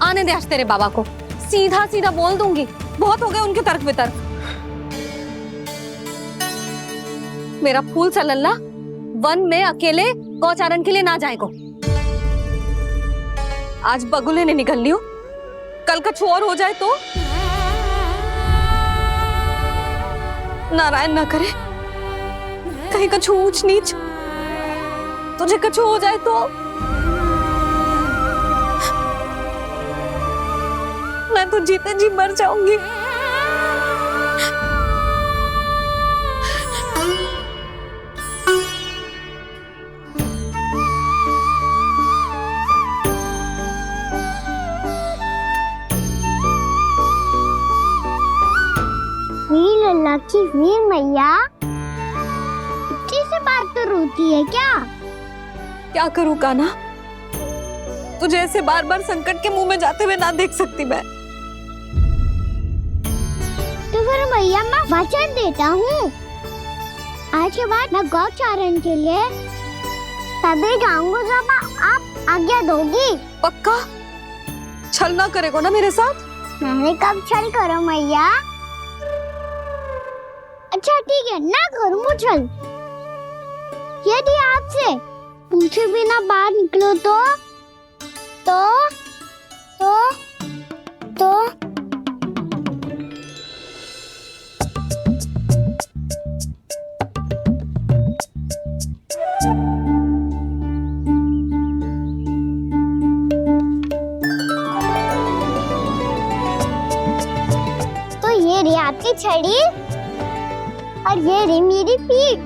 आने दे आज तेरे बाबा को, सीधा सीधा बोल दूंगी। बहुत हो गए उनके तर्क वितर्क। मेरा फूल सा लल्ला वन में अकेले गौचारण के लिए ना जाए को। आज बगुले ने निकल लियो, कल कछु और हो जाए तो नारायण ना करे, कहीं कछु ऊंच नीच तुझे कछु हो जाए तो मैं तो जीते जी मर जाऊंगी। वीर अल्लाह की वीर मैया इतनी से बात तो रोती है क्या? क्या करूं कान्हा, तुझे ऐसे बार बार संकट के मुंह में जाते हुए ना देख सकती मैं। तो फिर मैया मैं वचन देता हूँ, आज के बाद मैं गौचारण के लिए तभी जाऊंगा जब आप आज्ञा दोगी। पक्का छल ना करेगा ना मेरे साथ? मैंने कब छल करो मैया? अच्छा ठीक है, ना करूँ छल। यदि आपसे पूछे बिना बाहर निकलो तो ये रे आपकी छड़ी और ये रे मेरी पीठ।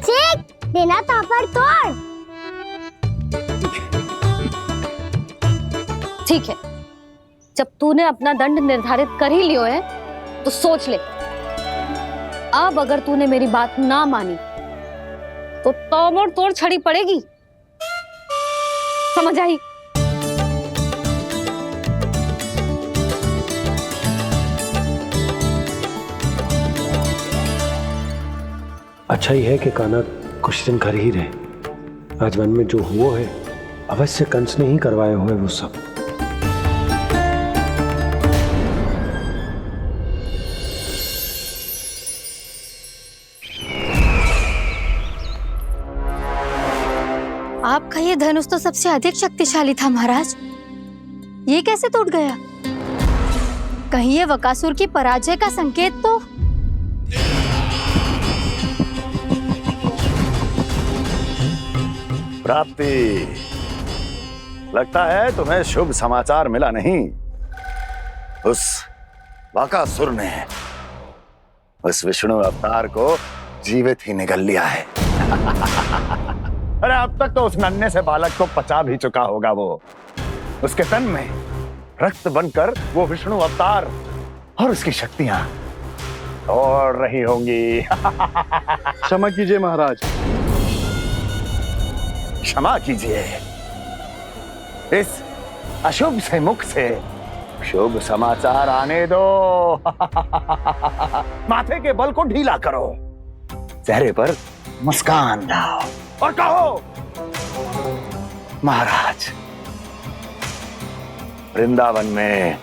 ठीक देना तापर तोड़। ठीक है, जब तूने अपना दंड निर्धारित कर ही लियो है तो सोच ले, अब अगर तूने मेरी बात ना मानी तो तोड़ तोड़ छड़ी पड़ेगी, समझ आई? अच्छा ही है कि कान्हा कुछ दिन घर ही रहे। आज वन में जो हुआ है अवश्य कंस ने ही करवाए हुए वो सब। आपका ये धनुष तो सबसे अधिक शक्तिशाली था महाराज, ये कैसे टूट गया? कहीं ये बकासुर की पराजय का संकेत तो? प्राप्ति, लगता है तुम्हें शुभ समाचार मिला नहीं। उस बकासुर ने उस विष्णु अवतार को जीवित ही निगल लिया है। अरे अब तक तो उस नन्हे से बालक को पचा भी चुका होगा वो। उसके तन में रक्त बनकर वो विष्णु अवतार और उसकी शक्तियां दौड़ रही होंगी। क्षमा कीजिए महाराज। क्षमा कीजिए, इस अशुभ से मुख से शुभ समाचार आने दो। माथे के बल को ढीला करो, चेहरे पर मुस्कान लाओ और कहो, महाराज वृंदावन में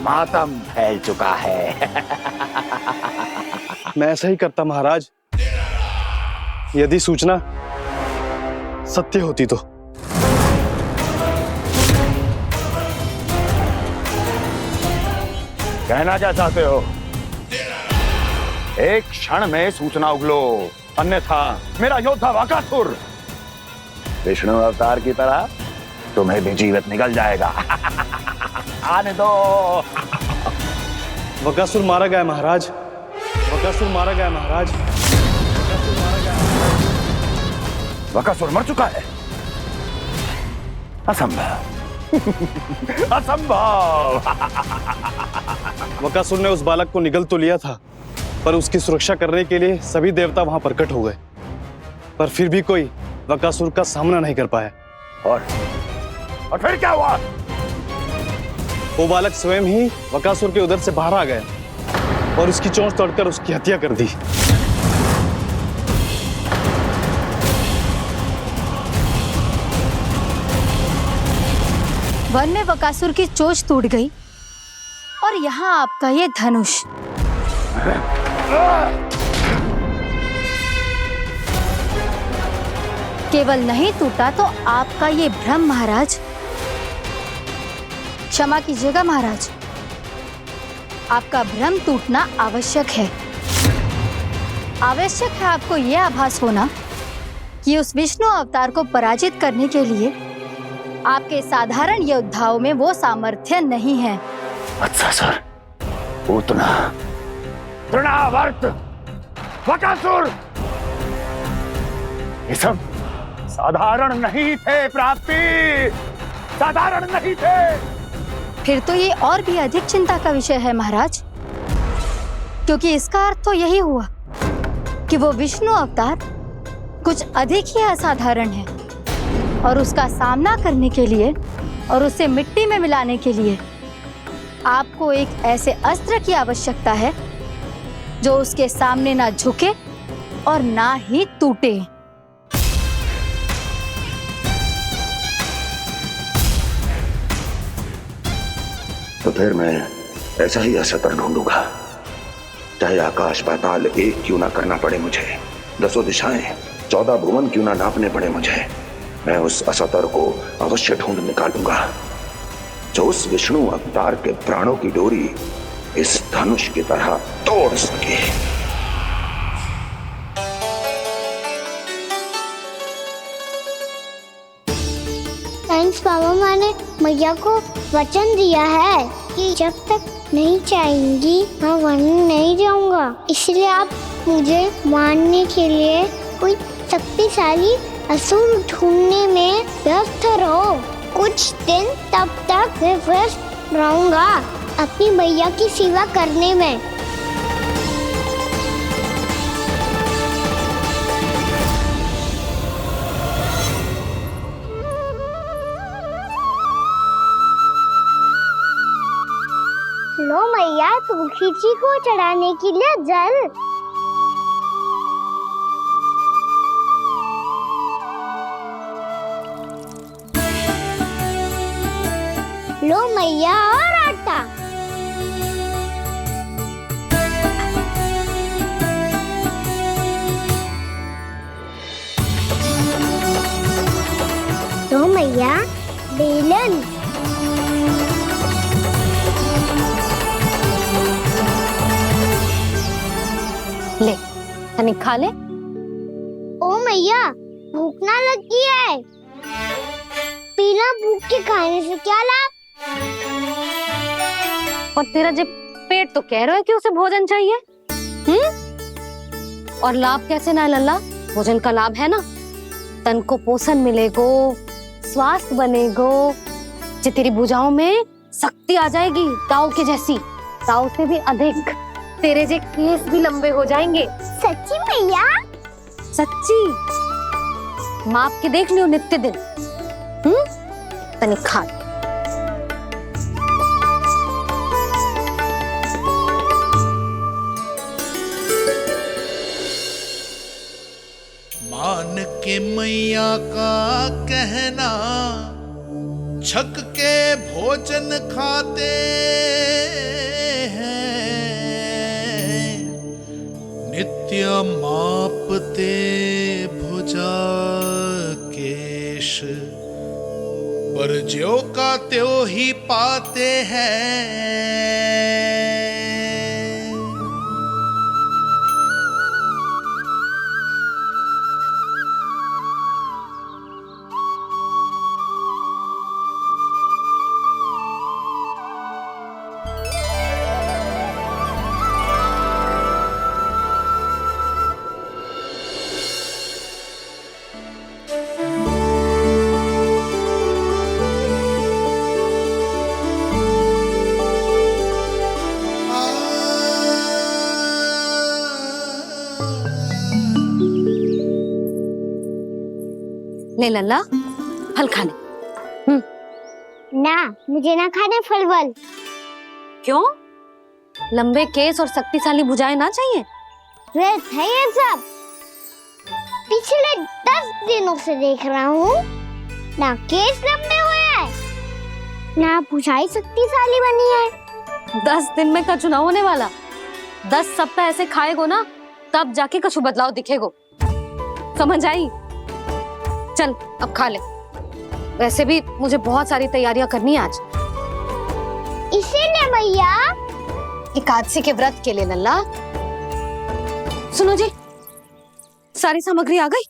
मातम फैल चुका है। मैं ऐसा ही करता महाराज, यदि सूचना सत्य होती तो। कहना क्या चाहते हो? एक क्षण में सूचना उगलो, अन्यथा मेरा योद्धा बकासुर विष्णु अवतार की तरह तुम्हें भी जीवित निकल जाएगा। आने दो। बकासुर मारा गया महाराज, बकासुर मारा गया महाराज, बकासुर मारा गया। बकासुर मर चुका है? असंभव। असंभव। बकासुर ने उस बालक को निगल तो लिया था, पर उसकी सुरक्षा करने के लिए सभी देवता वहां प्रकट हो गए, पर फिर भी कोई बकासुर का सामना नहीं कर पाया। और फिर क्या हुआ? वो बालक स्वयं ही बकासुर के उदर से बाहर आ गया और उसकी चोंच तोड़कर उसकी हत्या कर दी। वन में बकासुर की चोंच टूट गई और यहाँ आपका ये धनुष। केवल नहीं टूटा तो आपका ये भ्रम महाराज। क्षमा कीजिएगा महाराज, आपका भ्रम टूटना आवश्यक है। आवश्यक है आपको यह आभास होना कि उस विष्णु अवतार को पराजित करने के लिए आपके साधारण योद्धाओं में वो सामर्थ्य नहीं है। अच्छा सर, उतना तृणावर्त, बकासुर, ये सब साधारण नहीं थे प्राप्ति, साधारण नहीं थे। फिर तो ये और भी अधिक चिंता का विषय है महाराज, क्योंकि इसका अर्थ तो यही हुआ कि वो विष्णु अवतार कुछ अधिक ही असाधारण है और उसका सामना करने के लिए और उसे मिट्टी में मिलाने के लिए आपको एक ऐसे अस्त्र की आवश्यकता है जो उसके सामने ना झुके और ना ही टूटे। तो फिर मैं ऐसा ही अस्त्र ढूंढूंगा, चाहे आकाश पाताल एक क्यों ना करना पड़े मुझे, 10 दिशाएं 14 भुवन क्यों ना नापने पड़े मुझे, मैं उस अस्त्र को अवश्य ढूंढ निकालूंगा जो उस विष्णु अवतार के प्राणों की डोरी इस धनुष की तरह तोड़ सके। थैंक्स पापा, मैंने मैया को वचन दिया है कि जब तक नहीं चाहेंगी मैं वन नहीं जाऊंगा। इसलिए आप मुझे मारने के लिए कोई शक्तिशाली असुर ढूंढने में व्यस्त रहो। कुछ दिन तब तक मैं व्यस्त रहूंगा अपनी मैया की सेवा करने में। लो मैया, तुलसी जी को चढ़ाने के लिए जल। लो मैया, और आटा। लो मैया, बेलन। ले तनिक खा ले। ओ मैया, भूख ना लगी है। बिना भूख के खाने से क्या लाभ? और तेरा जब पेट तो कह रहा है कि उसे भोजन चाहिए, और लाभ कैसे ना लल्ला? भोजन का लाभ है ना, तन को पोषण मिलेगो, स्वास्थ्य बनेगो, जे तेरी भुजाओं में शक्ति आ जाएगी ताऊ के जैसी, ताऊ से भी अधिक। तेरे जे केस भी लंबे हो जाएंगे। सच्ची मैया? सच्ची, माप के देख लियो नित्य दिन। तनिक खा। मान के मैया का कहना, छक के भोजन खाते हैं, नित्य मापते भुजा केश, पर ज्यों का त्यों ही पाते हैं। ले लल्ला, फल खा ले। ना, मुझे ना खाने फल वल। क्यों? लंबे केस और शक्तिशाली भुजाएं ना चाहिए? व्यर्थ है ये सब। पिछले 10 दिनों से देख रहा हूँ ना केस लंबे हुए हैं, ना पूछाई शक्तिशाली बनी है। 10 दिन में का चुनाव होने वाला, 10 सप्ताह ऐसे खाएगो ना तब जाके कुछ बदलाव दिखेगो, समझ आई? चल अब खा ले, वैसे भी मुझे बहुत सारी तैयारियां करनी है आज। इसीलिए भैया एकादशी के व्रत के लिए लल्ला। सुनो जी, सारी सामग्री आ गई?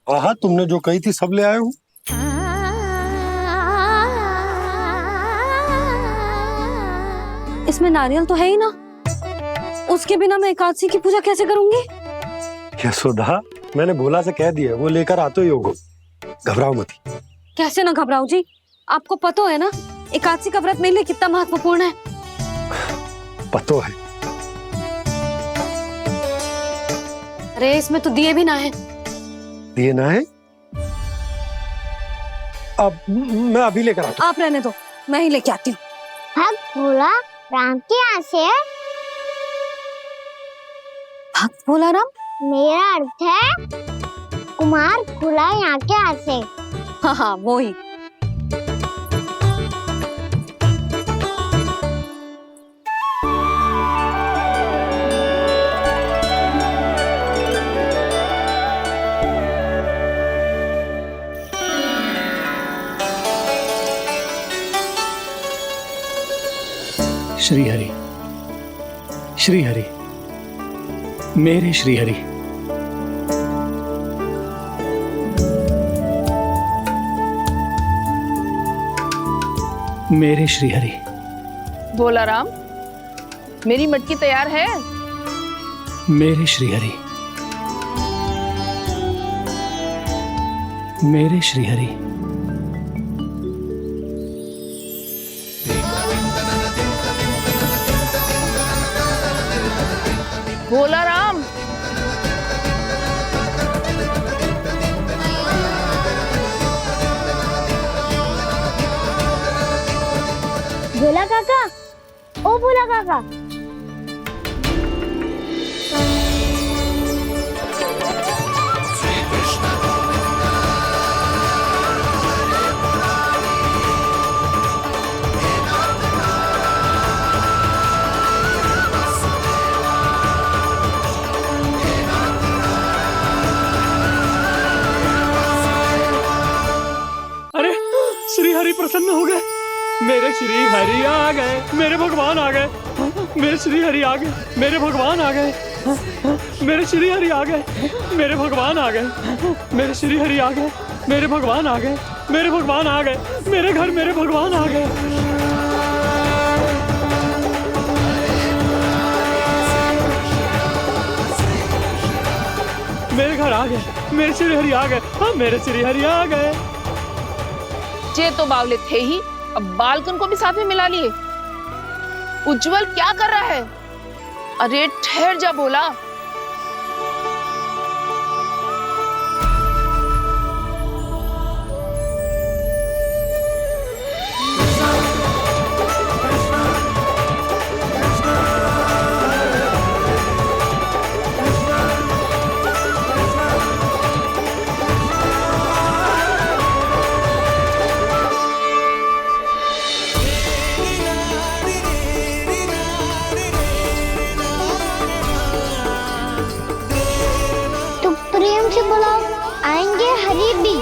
हाँ, तुमने जो कही थी सब ले आए हूँ। इसमें नारियल तो है ही ना, उसके बिना मैं एकादशी की पूजा कैसे करूंगी? यशोदा, मैंने भोला से कह दिया, वो लेकर आते ही होगा, घबराओ मत। कैसे ना घबराऊं जी, आपको पता है ना एकादशी का व्रत मेरे लिए कितना महत्वपूर्ण है। पतो है। अरे इसमें तो दिए भी ना है। दिए ना है? अब मैं अभी लेकर आता हूँ। आप रहने दो, मैं ही लेके आती हूँ। भक्त भोला राम के यहाँ से है। भक्त भोला राम? मेरा अर्थ है कुमार भोला यहाँ के यहाँ से। हाँ हाँ वो ही। श्री हरि, श्री हरि, मेरे श्री हरि। मेरे श्री हरि। भोला राम, मेरी मटकी तैयार है। मेरे श्री हरि। मेरे श्री हरि। भोला राम, भोला काका, ओ भोला काका। अरे श्री हरि प्रसन्न हो गए, मेरे श्री हरि आ गए, मेरे भगवान आ गए, मेरे श्री हरि आ गए, मेरे भगवान आ गए, मेरे श्री हरि आ गए, मेरे भगवान आ गए, मेरे श्री हरि आ गए, मेरे भगवान आ गए, मेरे भगवान आ गए, मेरे घर मेरे भगवान आ गए। मेरे घर आ गए, मेरे श्री हरि आ गए, हाँ मेरे श्री हरि आ गए। ये तो बावले थे ही, अब बालकन को भी साथ में मिला लिए। उज्जवल क्या कर रहा है? अरे ठहर जा भोला। प्रेम से बुलाओ, आएंगे हरी भी।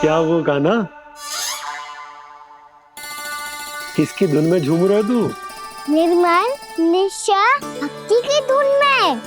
क्या वो गाना? किसकी धुन में झूम रहा तू? निर्मल निशा भक्ति की धुन में।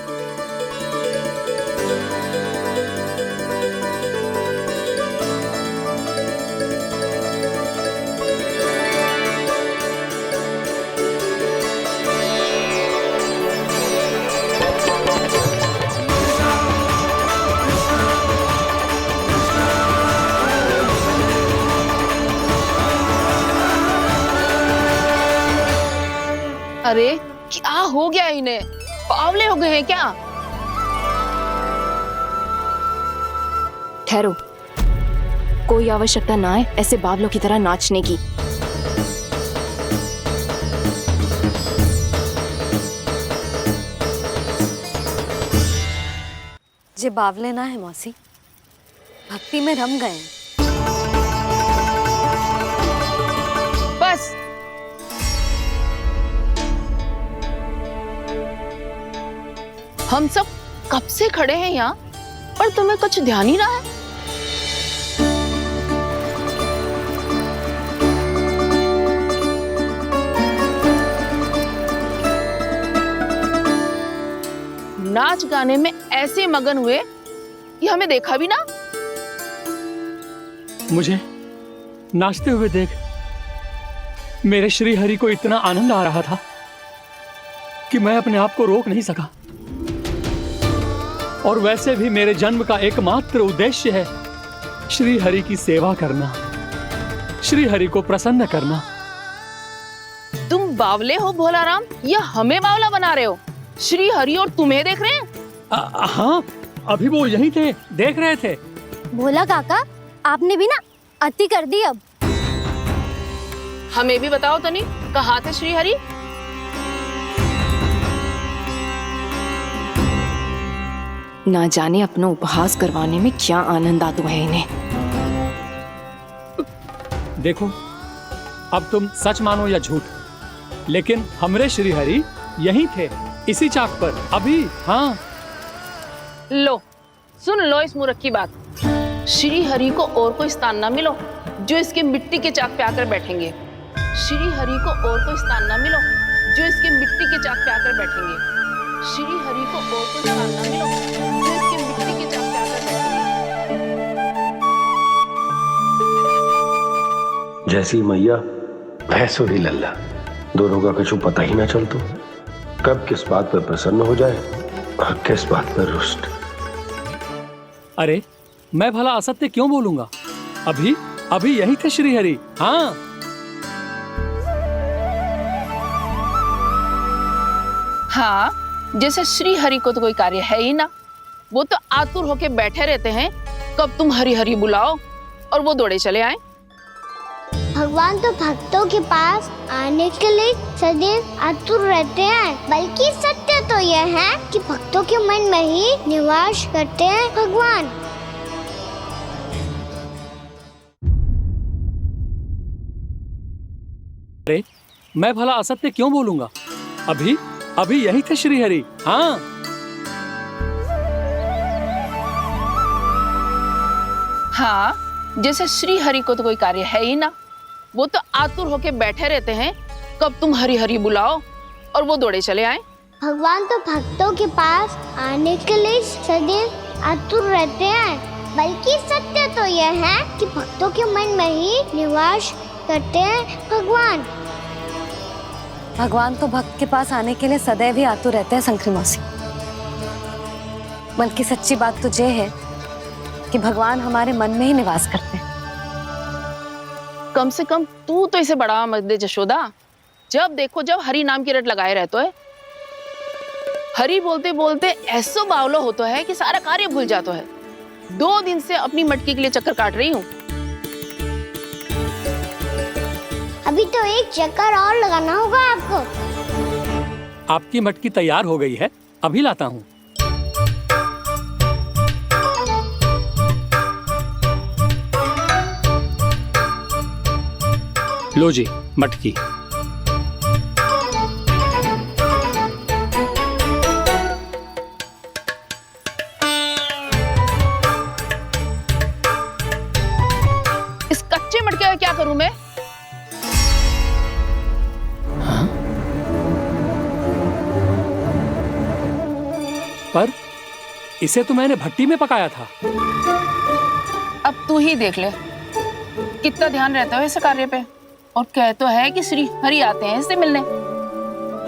अरे क्या हो गया इन्हें? बावले हो गए हैं क्या? ठहरो, कोई आवश्यकता ना है ऐसे बावलों की तरह नाचने की। जे बावले ना है मौसी, भक्ति में रम गए हैं। बस हम सब कब से खड़े हैं यहाँ, पर तुम्हें कुछ ध्यान ही रहा है। नाच गाने में ऐसे मगन हुए कि हमें देखा भी ना। मुझे नाचते हुए देख मेरे श्री हरि को इतना आनंद आ रहा था कि मैं अपने आप को रोक नहीं सका। और वैसे भी मेरे जन्म का एकमात्र उद्देश्य है श्री हरि की सेवा करना, श्री हरि को प्रसन्न करना। तुम बावले हो भोलाराम, या हमें बावला बना रहे हो? श्री हरि और तुम्हें देख रहे हैं। हाँ, अभी वो यहीं थे, देख रहे थे। भोला काका, आपने भी ना अति कर दी अब। हमें भी बताओ तनी, कहाँ थे श्री हरि? ना जाने अपना उपहास करवाने में क्या आनंद आता है इन्हें। देखो, अब तुम सच मानो या झूठ, लेकिन हमरे श्री हरि यहीं थे, इसी चाक पर अभी। हाँ, लो सुन लो इस मूर्ख की बात। श्री हरि को और कोई स्थान ना मिलो जो इसके मिट्टी के चाक पे आकर बैठेंगे। श्री हरि को और कोई स्थान ना मिलो जो इसके मिट्टी के चाक पे आकर बैठेंगे। श्री हरि को और कोई स्थान ना मिलो जो इसके मिट्टी के चाक पे आकर बैठेंगे। जैसी मैया भैंसो ही लल्ला, दोनों का कुछ पता ही ना चलतो, कब किस बात पर प्रसन्न हो जाए और किस बात पर रुष्ट। अरे मैं भला असत्य क्यों बोलूंगा? अभी अभी यही थे श्री हरि। हाँ, हाँ, जैसे श्री हरि को तो कोई कार्य है ही ना, वो तो आतुर होके बैठे रहते हैं कब तुम हरि हरि बुलाओ और वो दौड़े चले आए। भगवान तो भक्तों के पास आने के लिए सदैव आतुर रहते हैं, बल्कि सत्य तो यह है कि भक्तों के मन में ही निवास करते हैं भगवान। अरे मैं भला असत्य क्यों बोलूंगा? अभी अभी यही थे श्री हरि। हाँ, हाँ, जैसे श्री हरि को तो कोई कार्य है ही ना, वो तो आतुर होके बैठे रहते हैं कब तुम हरि हरि बुलाओ और वो दौड़े चले आए। भगवान तो भक्तों के पास आने के लिए सदैव आतुर रहते हैं, बल्कि सत्य तो यह है कि भक्तों के मन में ही निवास करते हैं भगवान। भगवान तो भक्त के पास आने के लिए सदैव ही आतुर रहते हैं शंकरी मौसी। बल्कि सच्ची बात तो ये है कि भगवान हमारे मन में ही निवास करते हैं। कम से कम तू तो इसे बढ़ावा मत दे जशोदा। जब देखो जब हरि नाम की रट लगाए रहते है। हरि बोलते बोलते ऐसो बावलो होता है कि सारा कार्य भूल जाता है। 2 दिन से अपनी मटकी के लिए चक्कर काट रही हूँ। अभी तो एक चक्कर और लगाना होगा आपको। आपकी मटकी तैयार हो गई है, अभी लाता हूँ। लो जी मटकी। इस कच्चे मटके का क्या करूं मैं? हाँ? पर इसे तो मैंने भट्टी में पकाया था। अब तू ही देख ले कितना ध्यान रहता है इस कार्य पे। और कह तो है कि श्री हरि आते हैं इससे मिलने।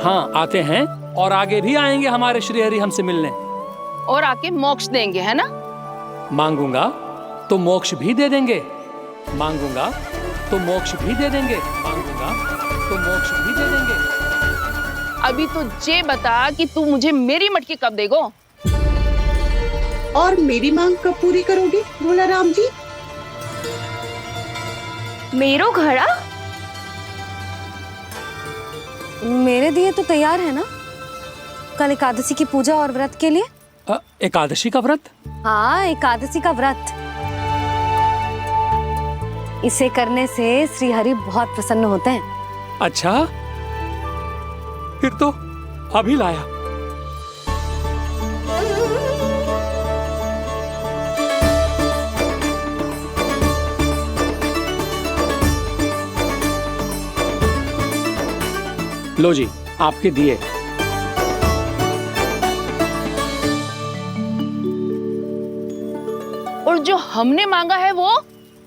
हाँ आते हैं, और आगे भी आएंगे हमारे श्री हरि हमसे मिलने। और आके मोक्ष देंगे, है ना? मांगूंगा तो मोक्ष भी दे देंगे, मांगूंगा तो मोक्ष भी दे देंगे, मांगूंगा तो मोक्ष भी दे देंगे। अभी तो ये बता कि तू मुझे मेरी मटकी कब देगो? और मेरी मांग कब पूरी करोगे भोला राम जी? मेरो घड़ा मेरे दिए तो तैयार है ना कल एकादशी की पूजा और व्रत के लिए? एकादशी का व्रत? हाँ, एकादशी का व्रत। इसे करने से श्री हरि बहुत प्रसन्न होते हैं। अच्छा, फिर तो अभी लाया। लो जी, आपके दिए। और जो हमने मांगा है वो?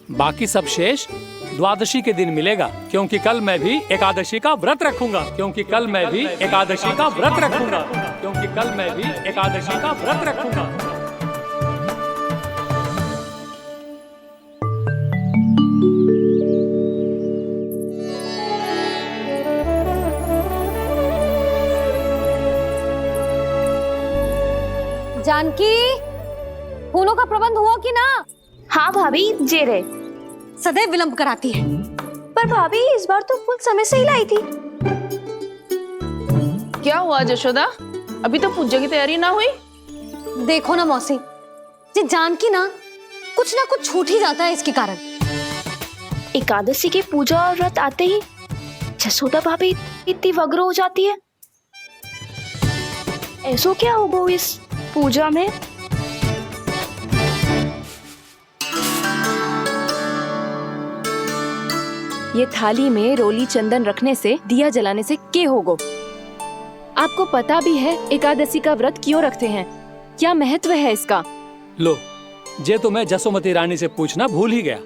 बाकी सब शेष द्वादशी के दिन मिलेगा, क्योंकि कल मैं भी एकादशी का व्रत रखूंगा। क्योंकि कल मैं भी एकादशी का व्रत रखूंगा। क्योंकि कल मैं भी एकादशी का व्रत रखूंगा। जानकी, फूलों का प्रबंध हुआ कि ना? हाँ भाभी, जे रहे। सदैव विलंब कराती है। पर भाभी इस बार तो फूल समय से ही लाई थी। क्या हुआ जशोदा, अभी तो पूजा की तैयारी ना हुई? देखो ना मौसी, ये जानकी ना कुछ छूट ही जाता है इसके कारण। एकादशी की पूजा और व्रत आते ही जसोदा भाभी इतनी वग्र हो जाती है। ऐसो क्या होगा इस पूजा में? ये थाली में रोली चंदन रखने से, दिया जलाने से के होगो? आपको पता भी है एकादशी का व्रत क्यों रखते हैं? क्या महत्व है इसका? लो, जे तो मैं जसोमती रानी से पूछना भूल ही गया।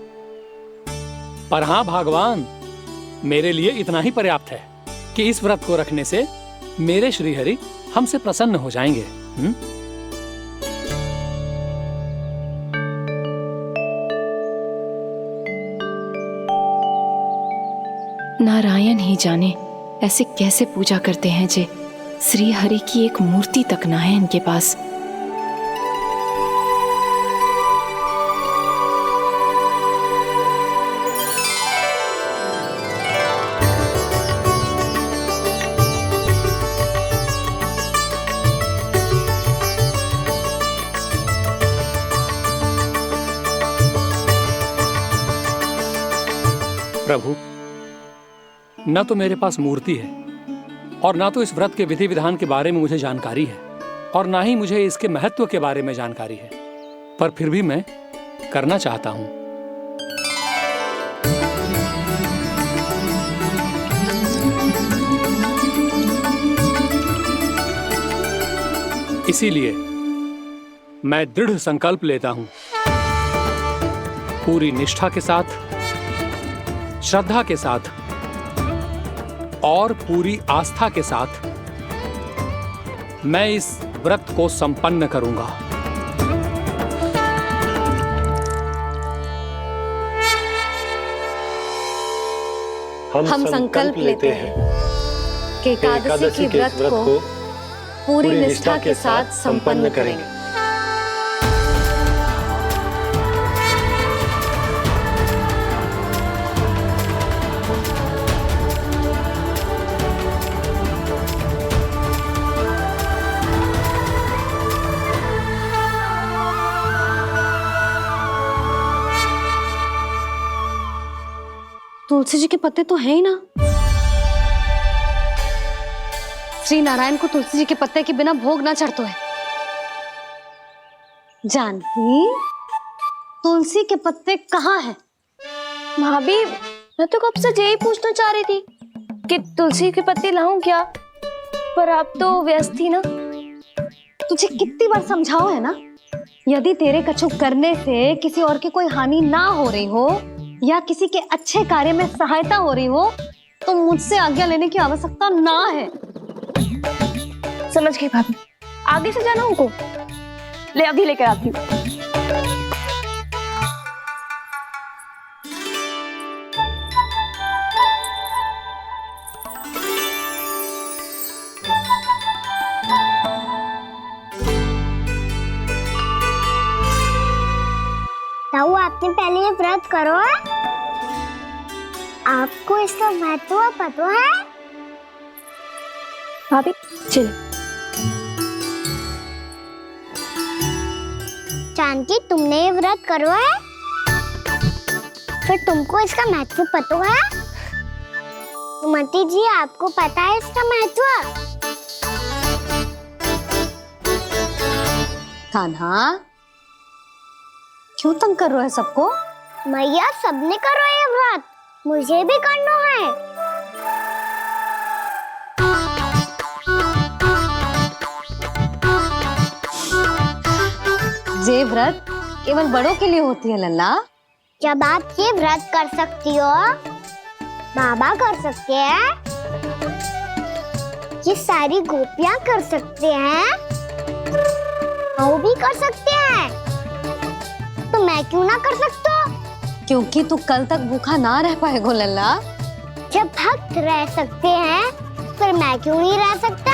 पर हाँ भगवान, मेरे लिए इतना ही पर्याप्त है कि इस व्रत को रखने से मेरे श्रीहरि हमसे प्रसन्न हो जाएंगे। नारायण ही जाने ऐसे कैसे पूजा करते हैं जे श्री हरि की एक मूर्ति तक ना है इनके पास। प्रभु, न तो मेरे पास मूर्ति है और ना तो इस व्रत के विधि विधान के बारे में मुझे जानकारी है और ना ही मुझे इसके महत्व के बारे में जानकारी है, पर फिर भी मैं करना चाहता हूं। इसीलिए मैं दृढ़ संकल्प लेता हूं, पूरी निष्ठा के साथ, श्रद्धा के साथ और पूरी आस्था के साथ मैं इस व्रत को संपन्न करूंगा। हम संकल्प लेते हैं कि एकादशी के व्रत को पूरी निष्ठा के साथ संपन्न करेंगे। तुलसी जी के पत्ते तो हैं ही ना। श्री नारायण को तुलसी जी के पत्ते के बिना भोग ना चढ़तो है। जानकी, तुलसी के पत्ते कहाँ हैं? भाभी, मैं तो कब से यही पूछना चाह रही थी कि तुलसी के पत्ते लाऊं क्या, पर आप तो व्यस्त थी ना। तुझे कितनी बार समझाओ है ना, यदि तेरे कछु करने से किसी और की कोई हानि ना हो रही हो या किसी के अच्छे कार्य में सहायता हो रही हो तो मुझसे आज्ञा लेने की आवश्यकता ना है। समझ गई भाभी, आगे से जाना उनको। ले अभी लेकर आती हूँ। आपने पहले ये व्रत करो है? आपको इसका महत्व पता है? भाभी चल। जानकी, तुमने ये व्रत करो है? फिर तुमको इसका महत्व पता है? सुमति जी, आपको पता है इसका महत्व? कान्हा, क्यों तंग कर रहे हो सबको? मैया, सबने करो ये व्रत, मुझे भी करना है। ये व्रत केवल बड़ों के लिए होती है लल्ला। जब आप ये व्रत कर सकती हो, बाबा कर सकते हैं, ये सारी गोपियां कर सकते हैं, वो भी कर सकते हैं, तो मैं क्यों ना कर सकता? क्योंकि तू कल तक भूखा ना रह पाएगो लल्ला। जब भक्त रह सकते हैं, फिर मैं क्यों नहीं रह सकता?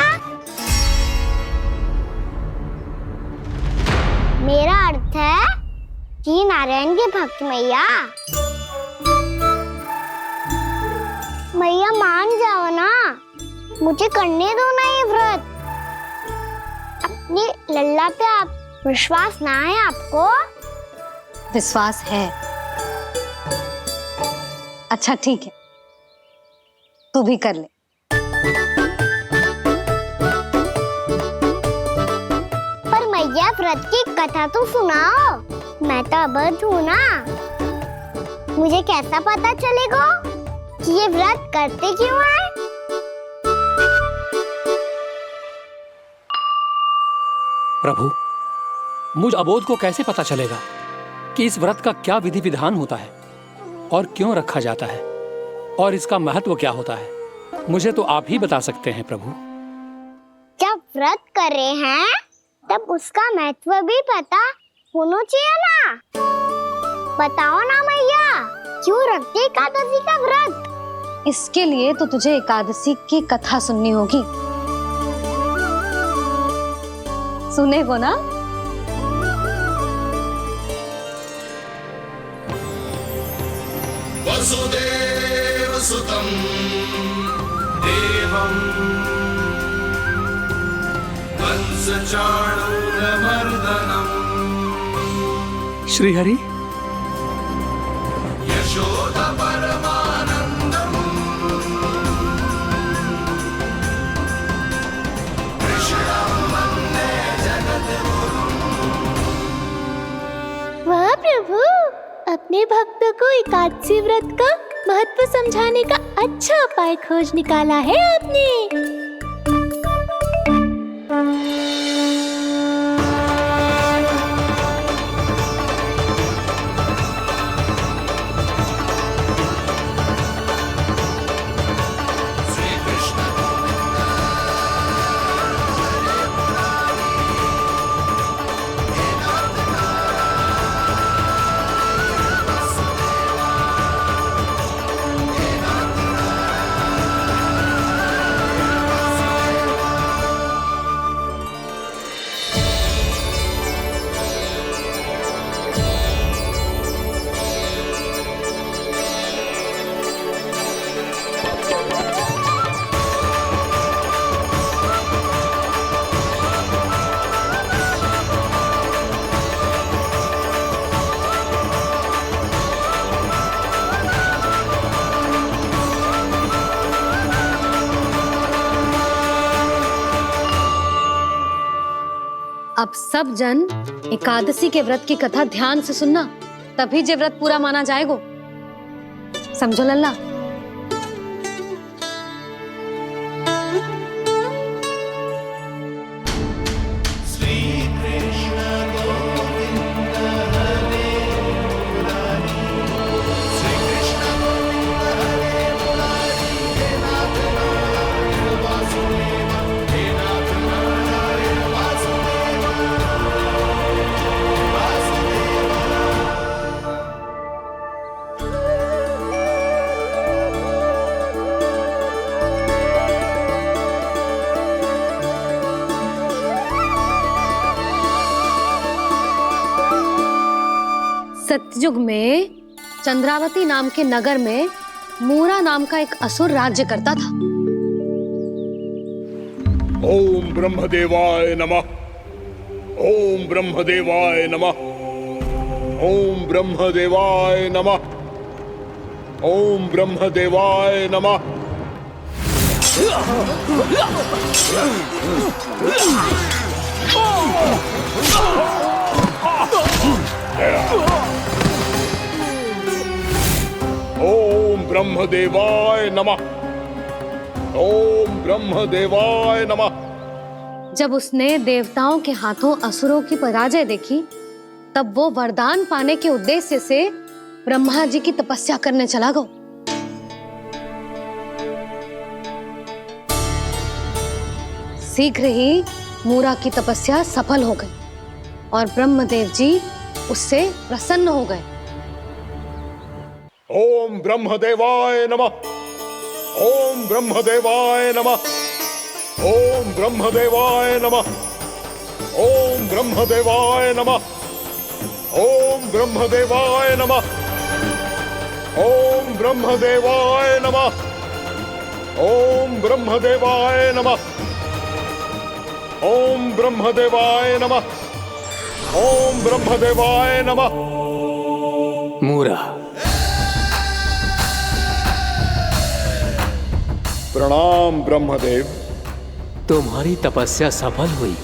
मेरा अर्थ है कि नारायण के भक्त मैया। मैया मान जाओ ना, मुझे करने दो ना ये व्रत। अपनी लल्ला पे आप विश्वास ना है आपको? विश्वास है। अच्छा ठीक है, तू भी कर ले। पर मैया, व्रत की कथा तो सुनाओ। मैं तो अबध हूँ ना, मुझे कैसा पता चलेगा कि ये व्रत करते क्यों हैं? प्रभु, मुझ अबोध को कैसे पता चलेगा कि इस व्रत का क्या विधि विधान होता है और क्यों रखा जाता है और इसका महत्व क्या होता है? मुझे तो आप ही बता सकते हैं प्रभु। जब व्रत कर रहे हैं, तब उसका महत्व भी पता होना चाहिए ना। बताओ ना मैया, क्यों रखते एकादशी का व्रत? इसके लिए तो तुझे एकादशी की कथा सुननी होगी। सुनेगो ना? वसुदेव सुतं देवं कंसचाणूरमर्दनम् श्रीहरि, यशोदा परमानंदम् कृष्णं वन्दे जगद्गुरुम्। वाह प्रभु, अपने भक्तों को एकादशी व्रत का महत्व समझाने का अच्छा उपाय खोज निकाला है आपने। अब सब जन एकादशी के व्रत की कथा ध्यान से सुनना, तभी जे व्रत पूरा माना जाएगा। समझो लल्ला? सतयुग में चंद्रावती नाम के नगर में मूरा नाम का एक असुर राज्य करता था। ओम ब्रह्मदेवाय नमः। ओम ब्रह्मदेवाय नमः। ओम ब्रह्मदेवाय नमः। ओम ब्रह्मदेवाय नमः। ओम ब्रह्मदेवाय नमः। ओम ब्रह्मदेवाय नमः। जब उसने देवताओं के हाथों असुरों की पराजय देखी, तब वो वरदान पाने के उद्देश्य से ब्रह्मा जी की तपस्या करने चला गया। शीघ्र ही मूरा की तपस्या सफल हो गई और ब्रह्मदेव जी उससे प्रसन्न हो गए। ओम ब्रह्मदेवाय नमः। ओम ब्रह्मदेवाय नमः। ओम ब्रह्मदेवाय नमः। ओम ब्रह्मदेवाय नमः। ओम ब्रह्मदेवाय नमः। ओम ब्रह्मदेवाय नमः। ओम ब्रह्मदेवाय नमः। ओम ब्रह्मदेवाय नमः। ओम ब्रह्मदेवाय नमः। मूरा, प्रणाम ब्रह्मदेव। तुम्हारी तपस्या सफल हुई।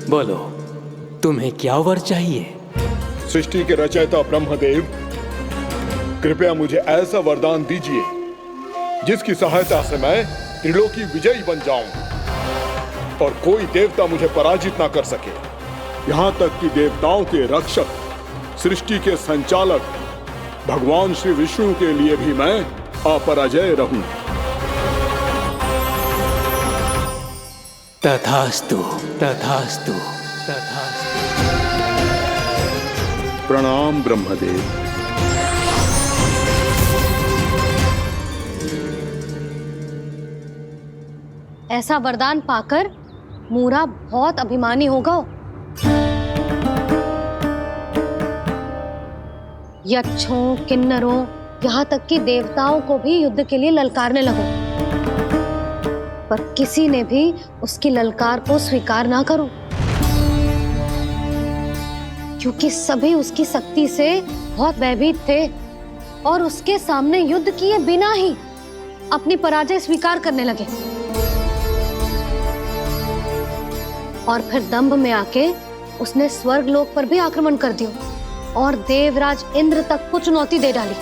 बोलो, तुम्हें क्या वर चाहिए? सृष्टि के रचयिता ब्रह्मदेव, कृपया मुझे ऐसा वरदान दीजिए जिसकी सहायता से मैं त्रिलोकी विजयी बन जाऊं और कोई देवता मुझे पराजित ना कर सके। यहां तक कि देवताओं के रक्षक, सृष्टि के संचालक भगवान श्री विष्णु के लिए भी मैं अपराजय रहूं। तथास्तु, तथास्तु, तथास्तु। प्रणाम ब्रह्मदेव। ऐसा वरदान पाकर मूरा बहुत अभिमानी होगा। यक्षों, किन्नरों, यहाँ तक कि देवताओं को भी युद्ध के लिए ललकारने लगा, पर किसी ने भी उसकी ललकार को स्वीकार ना करो, क्योंकि सभी उसकी शक्ति से बहुत भयभीत थे और उसके सामने युद्ध किए बिना ही अपनी पराजय स्वीकार करने लगे और फिर दंभ में आके उसने स्वर्ग लोक पर भी आक्रमण कर दिया और देवराज इंद्र तक को चुनौती दे डाली।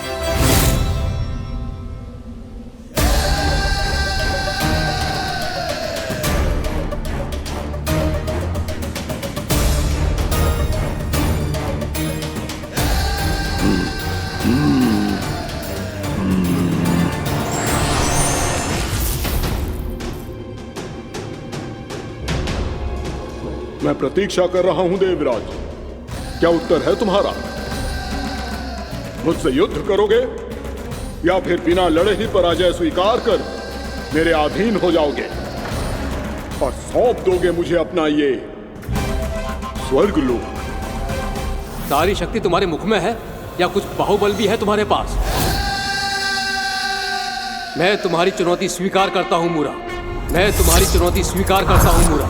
मैं प्रतीक्षा कर रहा हूं देवराज। क्या उत्तर है तुम्हारा? मुझसे युद्ध करोगे या फिर बिना लड़े ही पराजय स्वीकार कर मेरे अधीन हो जाओगे और सौंप दोगे मुझे अपना ये स्वर्ग लोक? सारी शक्ति तुम्हारे मुख में है या कुछ बाहुबल भी है तुम्हारे पास? मैं तुम्हारी चुनौती स्वीकार करता हूं मूरा। मैं तुम्हारी चुनौती स्वीकार करता हूं मूरा।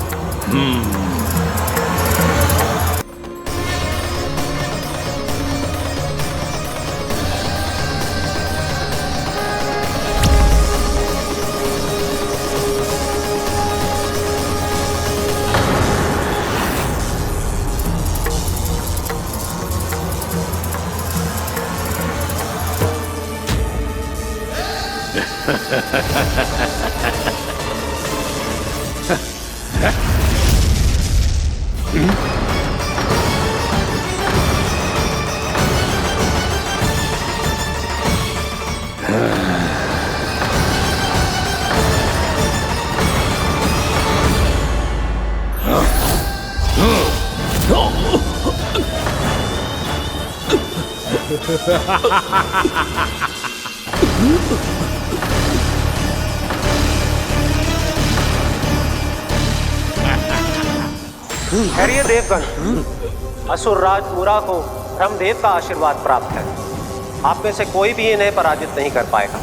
ठहरिए देवगण, असुरराज मूरा को ब्रह्मदेव का आशीर्वाद प्राप्त है। आप में से कोई भी इन्हें पराजित नहीं कर पाएगा।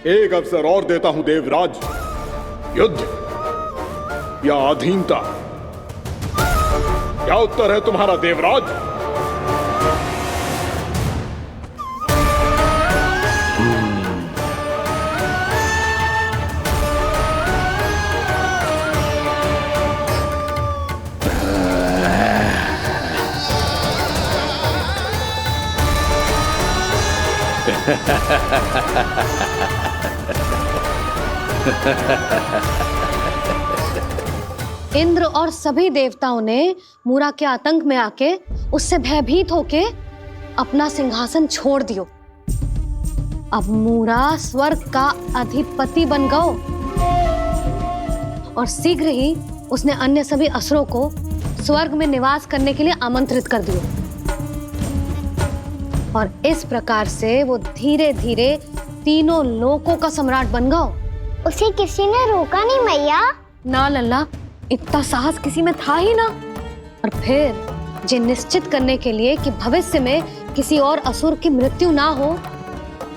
एक अवसर और देता हूं देवराज, युद्ध या अधीनता, क्या उत्तर है तुम्हारा देवराज? इंद्र और सभी देवताओं ने मूरा के आतंक में आके उससे भयभीत होके अपना सिंहासन छोड़ दियो। अब मूरा स्वर्ग का अधिपति बन गयो और शीघ्र ही उसने अन्य सभी असुरों को स्वर्ग में निवास करने के लिए आमंत्रित कर दियो। और इस प्रकार से वो धीरे धीरे तीनों लोकों का सम्राट बन गया। उसे किसी ने रोका नहीं मैया? ना लल्ला, इतना साहस किसी में था ही ना। और फिर ये निश्चित करने के लिए कि भविष्य में किसी और असुर की मृत्यु ना हो,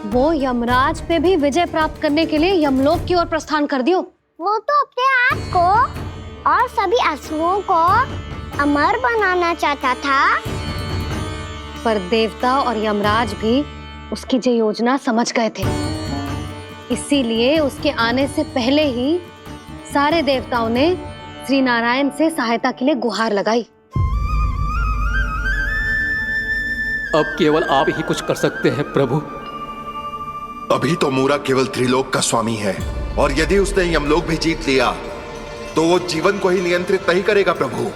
वो यमराज पे भी विजय प्राप्त करने के लिए यमलोक की ओर प्रस्थान कर दियो। वो तो अपने आप को और सभी असुरों को अमर बनाना चाहता था। पर देवता और यमराज भी उसकी ये योजना समझ गए थे। इसीलिए उसके आने से पहले ही सारे देवताओं ने श्री नारायण से सहायता के लिए गुहार लगाई। अब केवल आप ही कुछ कर सकते हैं प्रभु। अभी तो मूरा केवल त्रिलोक का स्वामी है, और यदि उसने यमलोक भी जीत लिया तो वो जीवन को ही नियंत्रित नहीं करेगा प्रभु,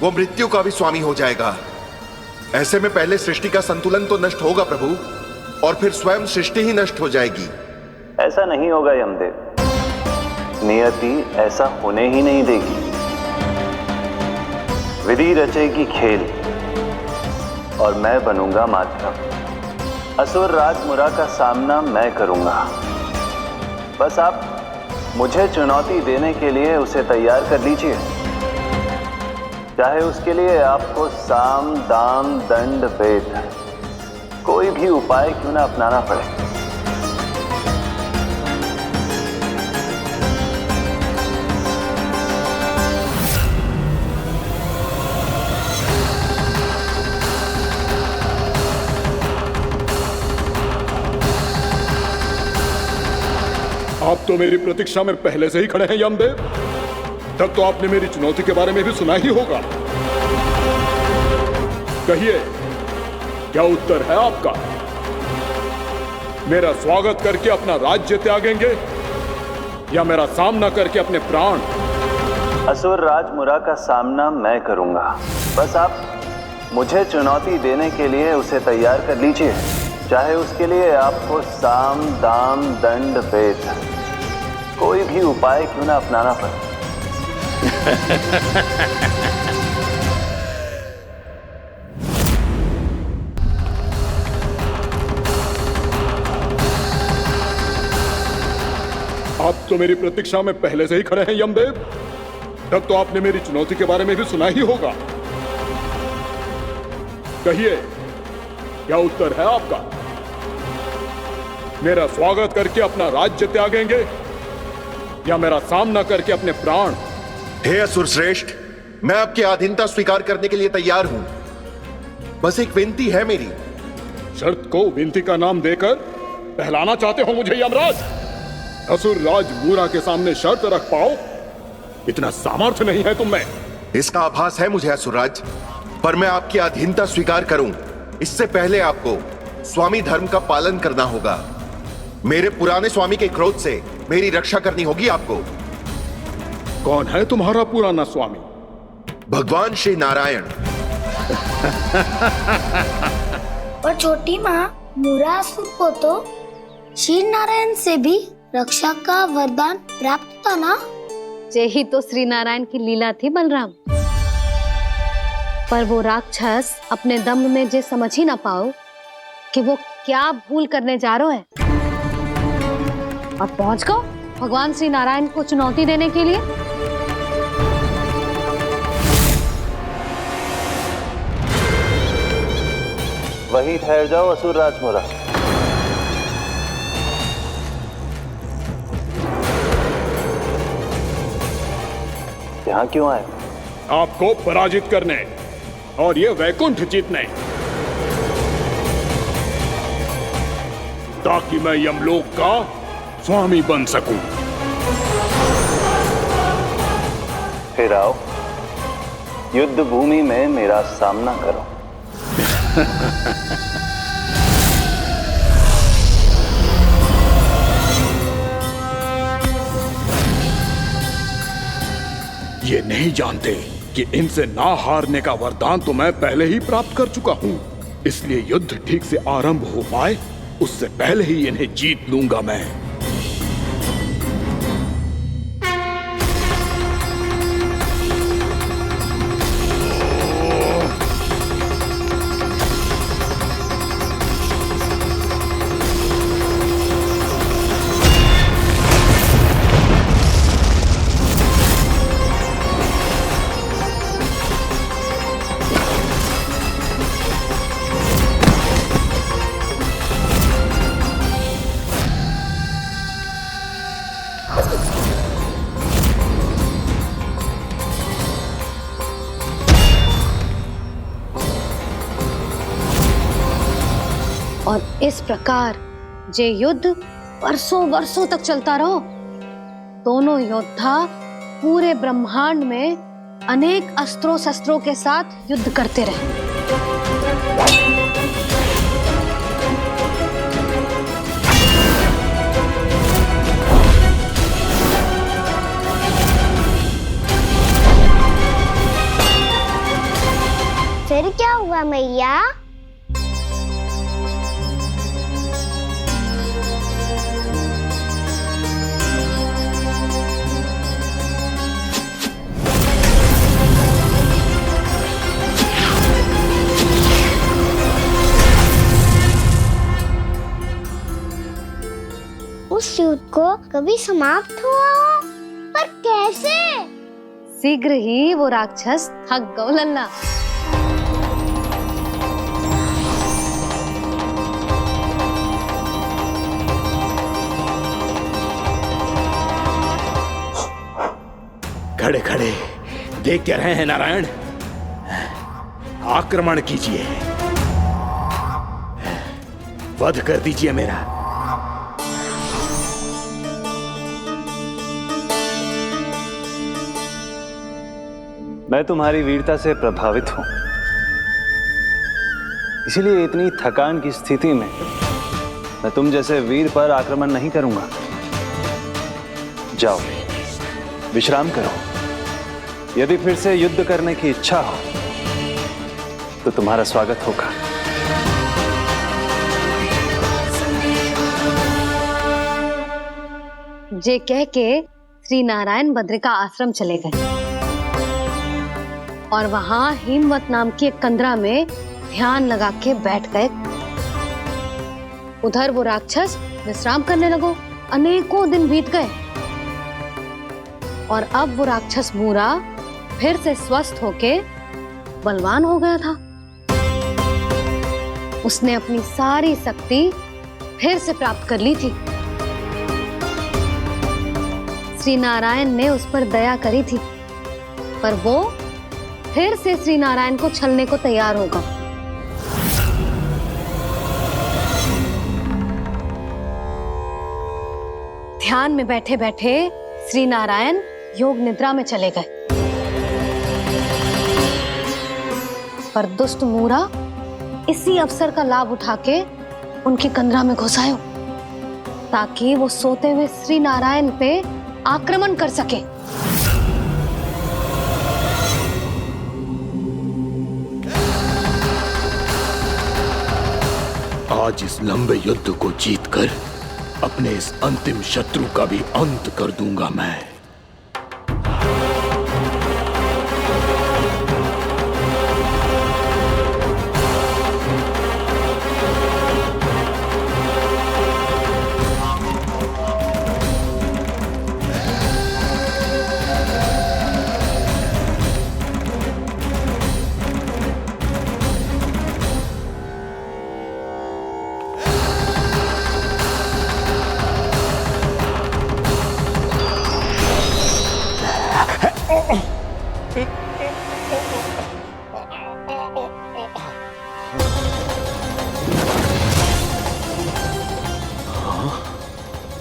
वो मृत्यु का भी स्वामी हो जाएगा। ऐसे में पहले सृष्टि का संतुलन तो नष्ट होगा प्रभु, और फिर स्वयं सृष्टि ही नष्ट हो जाएगी। ऐसा नहीं होगा यमदेव, नियति ऐसा होने ही नहीं देगी। विधि रचेगी खेल और मैं बनूंगा माध्यम। असुर राज मूरा का सामना मैं करूंगा। बस आप मुझे चुनौती देने के लिए उसे तैयार कर लीजिए, चाहे उसके लिए आपको साम दाम दंड भेद कोई भी उपाय क्यों ना अपनाना पड़े। आप तो मेरी प्रतीक्षा में पहले से ही खड़े हैं यमदेव। तब तो आपने मेरी चुनौती के बारे में भी सुना ही होगा। कहिए, क्या उत्तर है आपका? मेरा स्वागत करके अपना राज्य त्यागेंगे या मेरा सामना करके अपने प्राण? असुर राज मूरा का सामना मैं करूंगा। बस आप मुझे चुनौती देने के लिए उसे तैयार कर लीजिए, चाहे उसके लिए आपको साम दाम दंड भेद कोई भी उपाय क्यों ना अपनाना पड़े। आप तो मेरी प्रतीक्षा में पहले से ही खड़े हैं यमदेव। तब तो आपने मेरी चुनौती के बारे में भी सुना ही होगा। कहिए, क्या उत्तर है आपका? मेरा स्वागत करके अपना राज्य त्यागेंगे या मेरा सामना करके अपने प्राण? हे असुर श्रेष्ठ, मैं आपकी अधीनता स्वीकार करने के लिए तैयार हूं। बस एक विनती है मेरी। शर्त को विनती का नाम देकर पहलाना चाहते हो मुझे यमराज? असुर राज मूरा के सामने शर्त रख पाओ, इतना सामर्थ्य नहीं है तुम में। इसका आभास है मुझे असुरराज, पर मैं आपकी अधीनता स्वीकार करूं इससे पहले आपको स्वामी धर्म का पालन करना होगा। मेरे पुराने स्वामी के क्रोध से मेरी रक्षा करनी होगी आपको। कौन है तुम्हारा पुराना स्वामी? भगवान श्री नारायण। और छोटी माँ, मूरासुर को तो श्री नारायण से भी रक्षा का वरदान प्राप्त था ना? यही तो श्री नारायण की लीला थी बलराम। पर वो राक्षस अपने दम में जे समझ ही ना पाओ कि वो क्या भूल करने जा रहे हैं, और पहुंच गो भगवान श्री नारायण को चुनौती देने के लिए। वहीं ठहर जाओ असुर राजमोरा। यहाँ क्यों आए? आपको पराजित करने और ये वैकुंठ जीतने, ताकि मैं यमलोक का स्वामी बन सकूं। फिर आओ, युद्ध भूमि में मेरा सामना करो। ये नहीं जानते कि इनसे ना हारने का वरदान तो मैं पहले ही प्राप्त कर चुका हूं, इसलिए युद्ध ठीक से आरंभ हो पाए उससे पहले ही इन्हें जीत लूंगा मैं। और इस प्रकार जे युद्ध वर्षों वर्षों तक चलता रहो। दोनों योद्धा पूरे ब्रह्मांड में अनेक अस्त्रों शस्त्रों के साथ युद्ध करते रहे। फिर क्या हुआ मैया? उस युद्ध को कभी समाप्त हुआ हो, पर कैसे? शीघ्र ही वो राक्षस थक गो लल्ला। खड़े खड़े देख क्या रहे हैं नारायण? आक्रमण कीजिए, वध कर दीजिए मेरा। मैं तुम्हारी वीरता से प्रभावित हूं, इसीलिए इतनी थकान की स्थिति में मैं तुम जैसे वीर पर आक्रमण नहीं करूंगा। जाओ विश्राम करो। यदि फिर से युद्ध करने की इच्छा हो तो तुम्हारा स्वागत होगा। जे कह के श्री नारायण बद्रिका आश्रम चले गए और वहां हिमवत नाम की एक कंदरा में ध्यान लगा के बैठ गए। उधर वो राक्षस विश्राम करने लगो। अनेकों दिन बीत गए और अब वो राक्षस मूरा फिर से स्वस्थ होके बलवान हो गया था। उसने अपनी सारी शक्ति फिर से प्राप्त कर ली थी। श्री नारायण ने उस पर दया करी थी, पर वो फिर से श्री नारायण को छलने को तैयार होगा। ध्यान में बैठे बैठे श्री नारायण योग निद्रा में चले गए, पर दुष्ट मूरा इसी अवसर का लाभ उठा के उनकी कंदरा में घुस आयो, ताकि वो सोते हुए श्री नारायण पे आक्रमण कर सके। आज इस लंबे युद्ध को जीतकर अपने इस अंतिम शत्रु का भी अंत कर दूंगा मैं।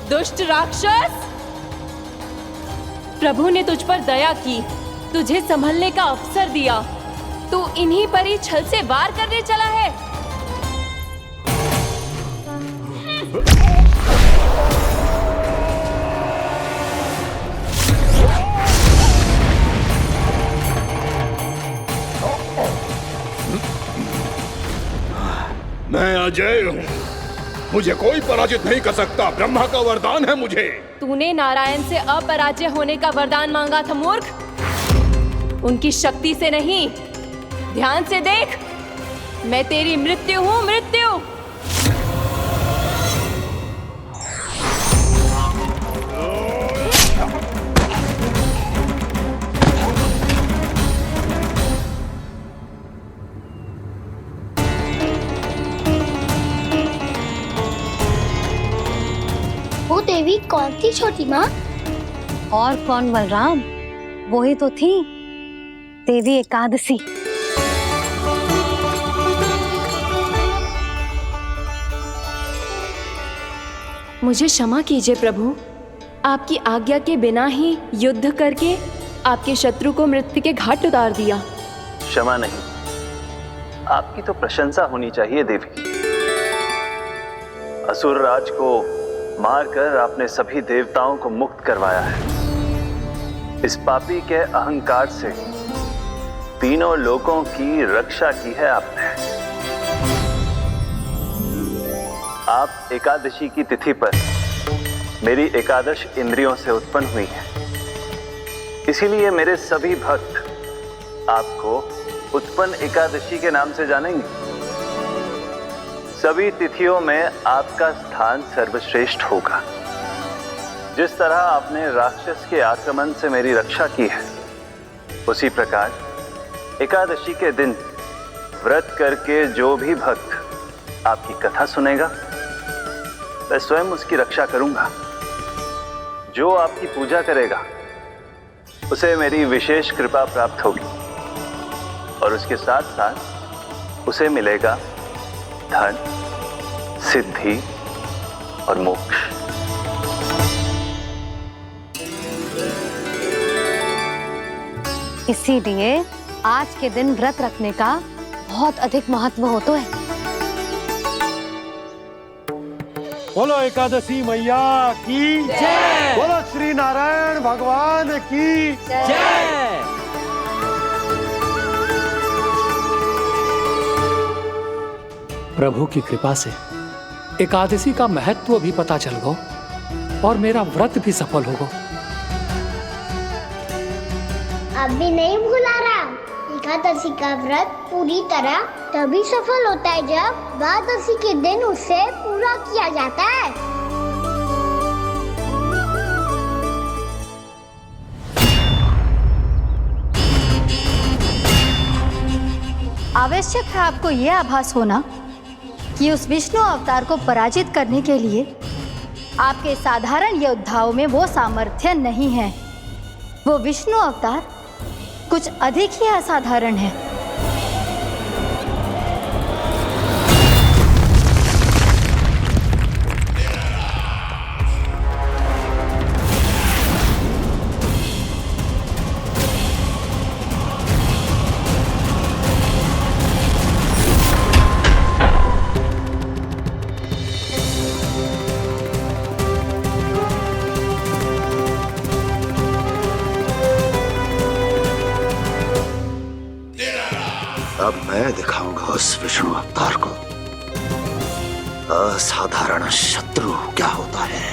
दुष्ट राक्षस, प्रभु ने तुझ पर दया की, तुझे संभलने का अवसर दिया। तू इन्हीं पर ही छल से वार करने चला है। मैं अजय हूँ, मुझे कोई पराजित नहीं कर सकता। ब्रह्मा का वरदान है मुझे। तूने नारायण से अपराजय होने का वरदान मांगा था मूर्ख, उनकी शक्ति से नहीं। ध्यान से देख, मैं तेरी मृत्यु हूँ, मृत्यु। वो देवी कौन थी छोटी माँ? और कौन बलराम, वही तो थी देवी एकादशी। मुझे क्षमा कीजिए प्रभु, आपकी आज्ञा के बिना ही युद्ध करके आपके शत्रु को मृत्यु के घाट उतार दिया। क्षमा नहीं, आपकी तो प्रशंसा होनी चाहिए देवी। असुर राज को मारकर आपने सभी देवताओं को मुक्त करवाया है। इस पापी के अहंकार से तीनों लोकों की रक्षा की है आपने। आप एकादशी की तिथि पर मेरी एकादश इंद्रियों से उत्पन्न हुई हैं। इसीलिए मेरे सभी भक्त आपको उत्पन्न एकादशी के नाम से जानेंगे। सभी तिथियों में आपका स्थान सर्वश्रेष्ठ होगा। जिस तरह आपने राक्षस के आक्रमण से मेरी रक्षा की है, उसी प्रकार एकादशी के दिन व्रत करके जो भी भक्त आपकी कथा सुनेगा, मैं स्वयं उसकी रक्षा करूंगा। जो आपकी पूजा करेगा उसे मेरी विशेष कृपा प्राप्त होगी और उसके साथ साथ उसे मिलेगा धन, सिद्धि और मोक्ष। इसीलिए आज के दिन व्रत रखने का बहुत अधिक महत्व होता है। बोलो एकादशी मैया की जय। बोलो श्री नारायण भगवान की जय। प्रभु की कृपा से एकादशी का महत्व भी पता चल गो और मेरा व्रत भी सफल हो गो। अभी नहीं भूला राम, एकादशी का व्रत पूरी तरह तभी सफल होता है जब द्वादशी के दिन उसे पूरा किया जाता है। आवश्यक है आपको यह आभास होना कि उस विष्णु अवतार को पराजित करने के लिए आपके साधारण योद्धाओं में वो सामर्थ्य नहीं है। वो विष्णु अवतार कुछ अधिक ही असाधारण है। अब मैं दिखाऊंगा उस विष्णु अवतार को असाधारण शत्रु क्या होता है।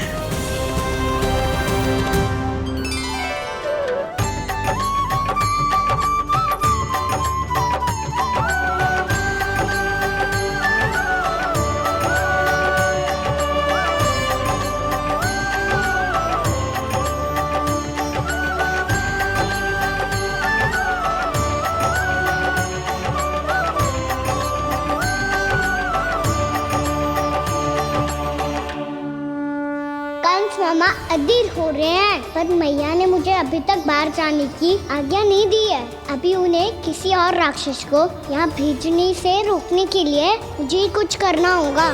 अधीर हो रहे हैं, पर मैया ने मुझे अभी तक बाहर जाने की आज्ञा नहीं दी है। अभी उन्हें किसी और राक्षस को यहाँ भेजने से रोकने के लिए मुझे ही कुछ करना होगा।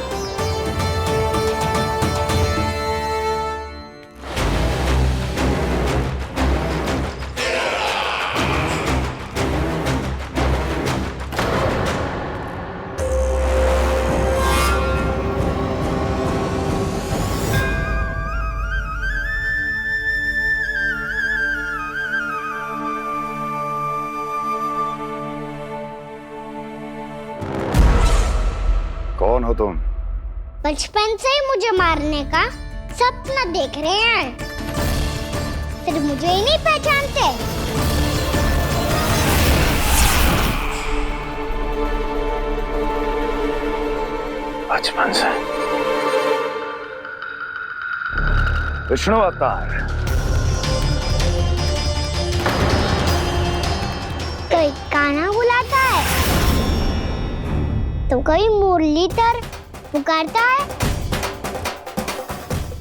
कौन हो तुम? बचपन से ही मुझे मारने का सपना देख रहे हैं, फिर मुझे ही नहीं पहचानते। बचपन से विष्णु अवतार। कोई कान्हा बुलाता है तो कोई मुरलीधर पुकारता है,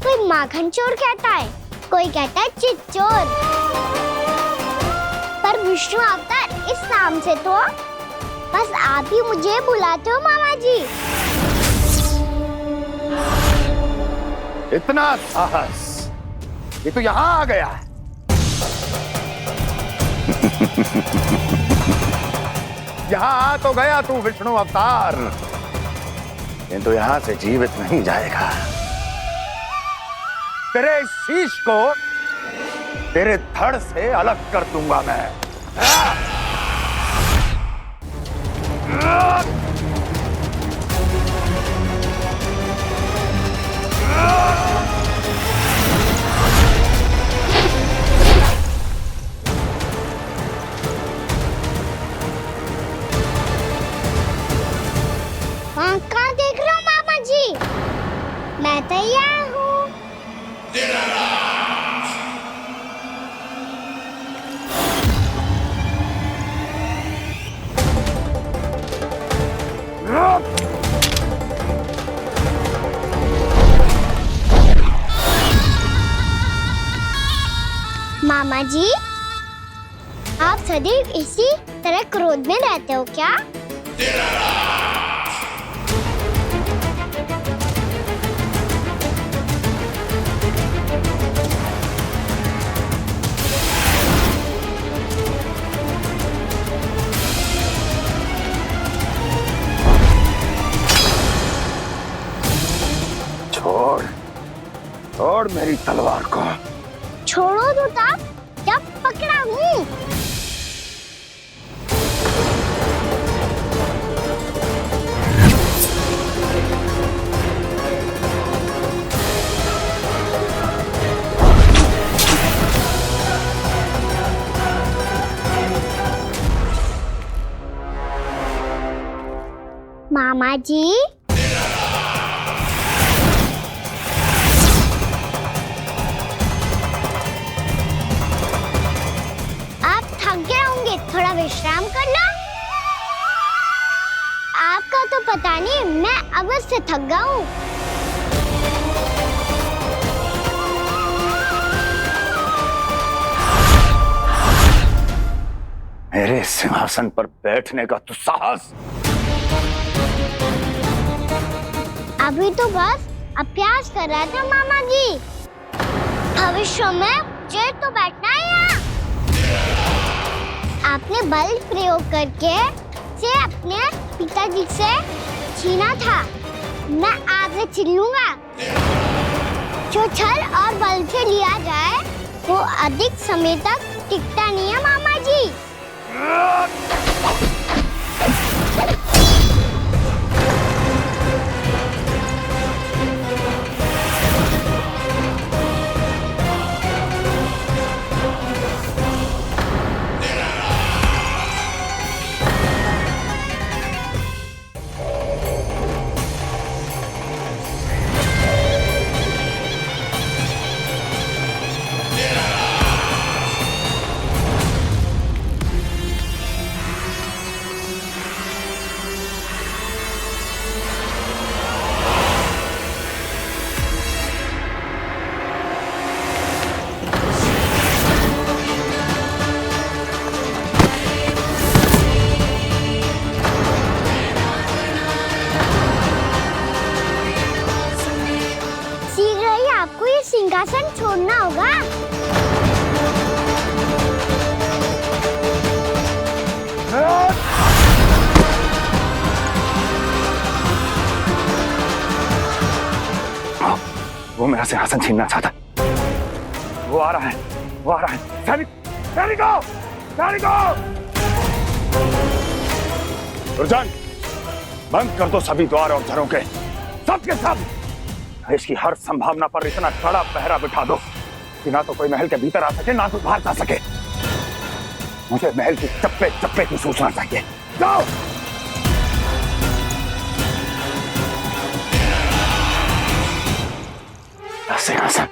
कोई माखन चोर कहता है, कोई कहता है चिच्चोर। पर विष्णु अवतार इस नाम से तो बस आप ही मुझे बुलाते हो मामा जी। इतना साहस, ये तो यहाँ आ गया है। यहाँ आ तो गया तू विष्णु अवतार, किंतु यहाँ से जीवित नहीं जाएगा। तेरे इस शीश को तेरे धड़ से अलग कर दूंगा मैं। कहाँ देख रहे हो मामा जी? मैं तैयार हूँ। मामा जी, आप सदैव इसी तरह क्रोध में रहते हो क्या? छोड़, छोड़ मेरी तलवार को। छोड़ो तो तब जब पकड़ा हूँ। मामा जी, थोड़ा विश्राम कर लो। आपका तो पता नहीं, मैं अवश्य थक गया हूँ। मेरे सिंहासन पर बैठने का तू साहस? अभी तो बस अभ्यास कर रहा था मामा जी। भविष्य में मुझे तो बैठना है यहाँ। आपने बल प्रयोग करके से अपने पिताजी से छीना था, मैं आपसे छीन लूंगा। जो छल और बल से लिया जाए वो अधिक समय तक टिकता नहीं है मामा जी। मेरा सिंहासन छीनना चाहता है। वो आ रहा है, वो आ रहा है। सैनिकों, दुर्जन, बंद कर दो सभी द्वार और घरों के सब के सब। इसकी हर संभावना पर इतना कड़ा पहरा बिठा दो कि ना तो कोई महल के भीतर आ सके, ना तो बाहर जा सके। मुझे महल की चप्पे चप्पे की सूचना चाहिए। जाओ। सिंहासन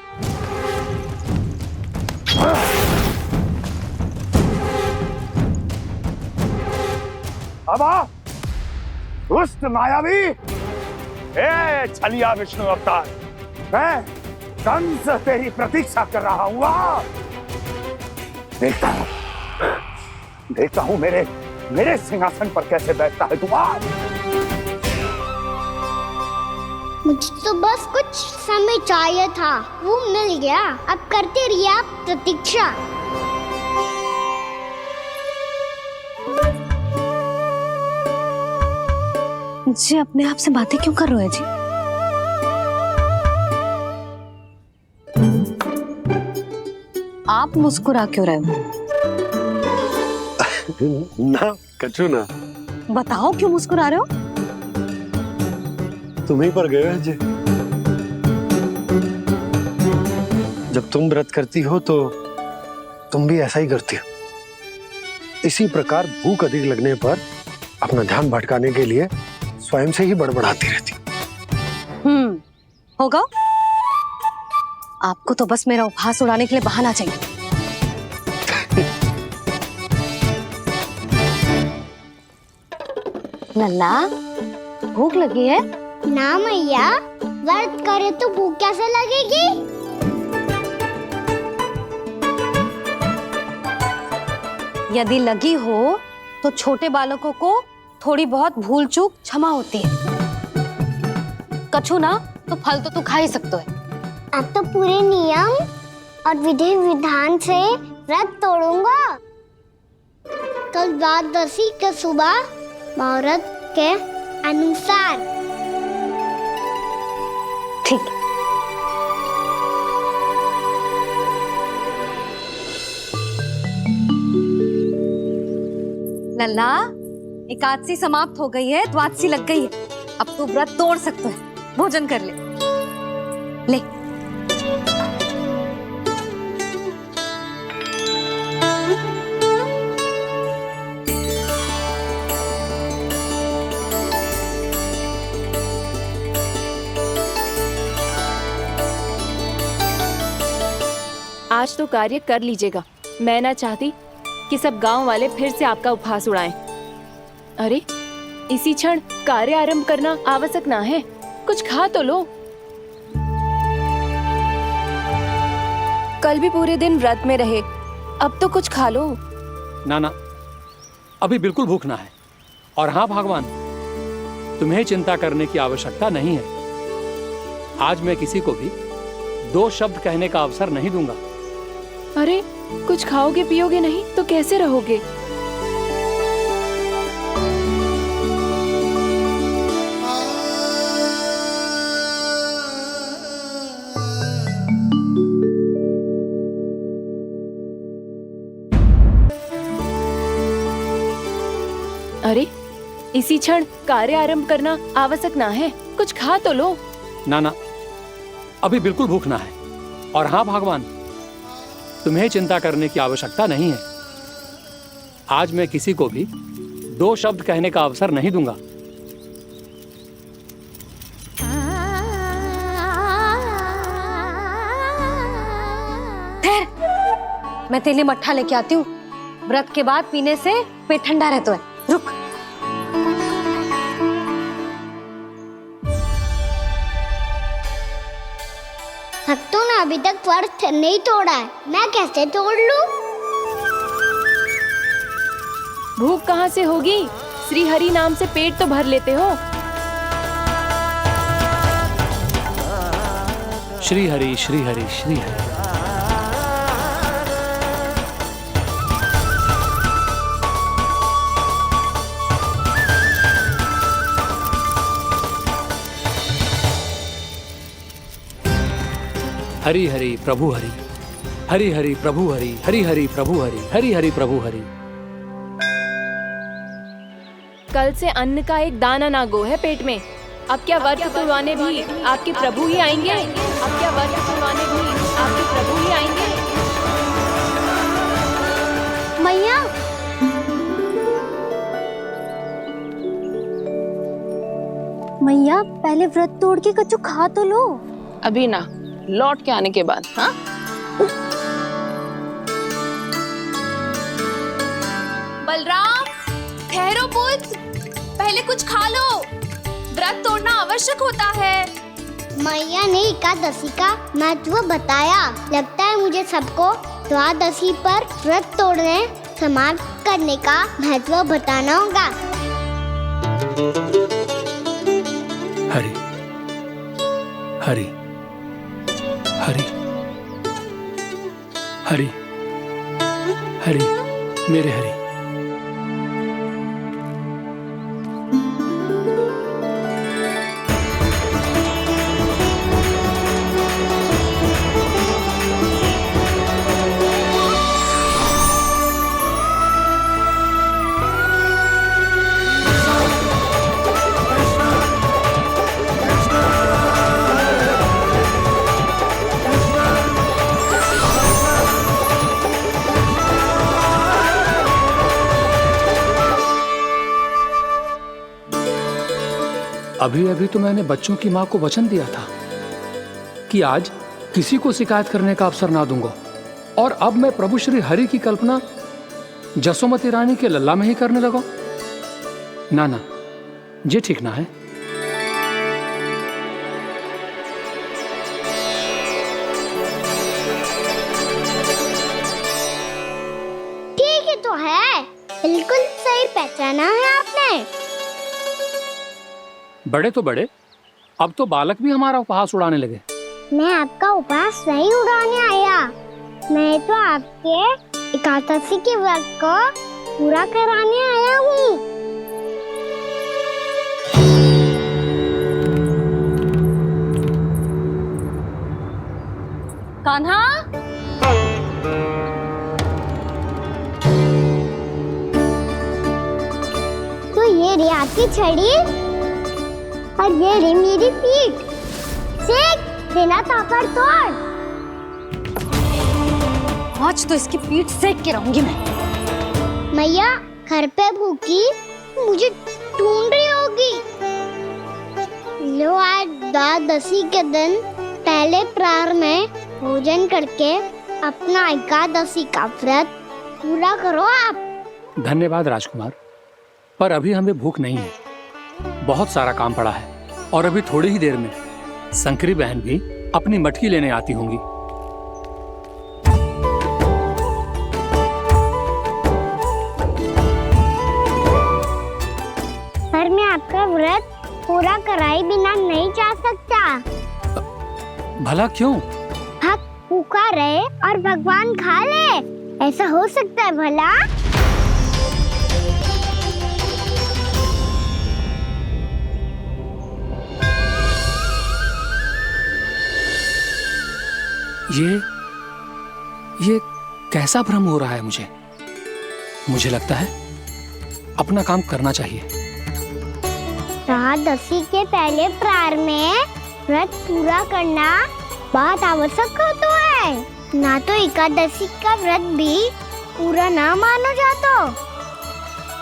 अब आ, दुष्ट मायावी, छलिया विष्णु अवतार, मैं कंस तेरी प्रतीक्षा कर रहा हूं। देखता हूं मेरे सिंहासन पर कैसे बैठता है तू। मुझे तो बस कुछ समय चाहिए था, वो मिल गया। अब करते रहिए आप प्रतीक्षा। जी अपने आप से बातें क्यों कर रहे हो जी? आप मुस्कुरा क्यों रहे हो? ना कछु ना। बताओ क्यों मुस्कुरा रहे हो? तुम ही पर गए हैं जी। जब तुम व्रत करती हो तो तुम भी ऐसा ही करती हो। इसी प्रकार भूख अधिक लगने पर अपना ध्यान भटकाने के लिए स्वयं से ही बड़बड़ाती रहती। होगा। आपको तो बस मेरा उपहास उड़ाने के लिए बहाना चाहिए। लल्ला, भूख लगी है? ना मैया, व्रत करे तो भूख कैसे लगेगी? यदि लगी हो तो छोटे बालकों को थोड़ी बहुत भूल चूक क्षमा होती है। कछु ना तो फल तो तू खा ही सकते है। अब तो पूरे नियम और विधि विधान से व्रत तोड़ूंगा। कल द्वादशी के सुबह मुहूर्त के अनुसार। ठीक। लल्ला, एकादशी समाप्त हो गई है, द्वादशी लग गई है। अब तू व्रत तोड़ सकते है। भोजन कर ले। ले। आज तो कार्य कर लीजिएगा। मैं ना चाहती कि सब गांव वाले फिर से आपका उपहास उड़ाएं। अरे, इसी क्षण कार्य आरंभ करना आवश्यक ना है। कुछ खा तो लो। कल भी पूरे दिन व्रत में रहे, अब तो कुछ खा लो। ना ना, अभी बिल्कुल भूख ना है। और हाँ भगवान, तुम्हें चिंता करने की आवश्यकता नहीं है। आज मैं किसी को भी 2 शब्द कहने का अवसर नहीं दूंगा। अरे, कुछ खाओगे पियोगे नहीं तो कैसे रहोगे? अरे, इसी क्षण कार्य आरंभ करना आवश्यक ना है। कुछ खा तो लो। ना ना, अभी बिल्कुल भूख ना है। और हाँ भगवान, तुम्हें चिंता करने की आवश्यकता नहीं है। आज मैं किसी को भी 2 शब्द कहने का अवसर नहीं दूंगा। मैं तेरे लिए मट्ठा लेके आती हूँ। व्रत के बाद पीने से पेट ठंडा रहता है। रुक। भक्तों ने अभी तक व्रत नहीं तोड़ा है, मैं कैसे तोड़ लूं? भूख कहाँ से होगी? श्री हरि नाम से पेट तो भर लेते हो। श्री हरि श्री हरि श्री हरि। हरि हरि प्रभु हरि, हरि हरि प्रभु हरि, हरि हरि प्रभु हरि, हरि हरि प्रभु हरि। कल से अन्न का एक दाना ना गो है पेट में। अब क्या व्रत तुड़वाने भी आपके प्रभु ही आएंगे? अब क्या व्रत तुड़वाने भी आपके प्रभु ही आएंगे? मैया, मैया पहले व्रत तोड़ के कच्चू खा तो लो। अभी ना, लौट के आने के बाद। हाँ, बलराम, ठहरो पुत्र, पहले कुछ खा लो, व्रत तोड़ना आवश्यक होता है। मैया ने एकादशी का महत्व बताया। लगता है मुझे सबको द्वादशी पर व्रत तोड़ने समाप्त करने का महत्व बताना होगा। हरि हरि हरि हरि हरि, मेरे हरि। अभी अभी तो मैंने बच्चों की मां को वचन दिया था कि आज किसी को शिकायत करने का अवसर ना दूंगा, और अब मैं प्रभु श्री हरि की कल्पना जसोमती रानी के लल्ला में ही करने लगा। ना ना, ये ठीक ना है। ठीक है तो है, बिल्कुल सही पहचाना है आपने। बड़े तो बड़े, अब तो बालक भी हमारा उपहास उड़ाने लगे। मैं आपका उपहास नहीं उड़ाने आया, मैं तो आपके एकादशी के व्रत को पूरा कराने आया हूँ। कान्हा, तो ये रे आपकी छड़ी और ये रे मेरी पीठ। सेक बिना ताकत तोड़। आज तो इसकी पीठ सेक के रहूंगी मैं। मैया घर पे भूखी मुझे ढूंढ रही होगी। लो, आज द्वादशी के दिन पहले प्रहर में भोजन करके अपना एकादशी का व्रत पूरा करो आप। धन्यवाद राजकुमार, पर अभी हमें भूख नहीं है। बहुत सारा काम पड़ा है, और अभी थोड़ी ही देर में शंकरी बहन भी अपनी मटकी लेने आती होंगी। पर मैं आपका व्रत पूरा कराए बिना नहीं जा सकता। भला क्यों? भक्त भूखा रहे और भगवान खा ले, ऐसा हो सकता है भला? ये कैसा भ्रम हो रहा है मुझे लगता है अपना काम करना चाहिए। द्वादशी के पहले प्रहर में व्रत पूरा करना बहुत आवश्यक होता है, ना तो एकादशी का व्रत भी पूरा ना मानो जातो।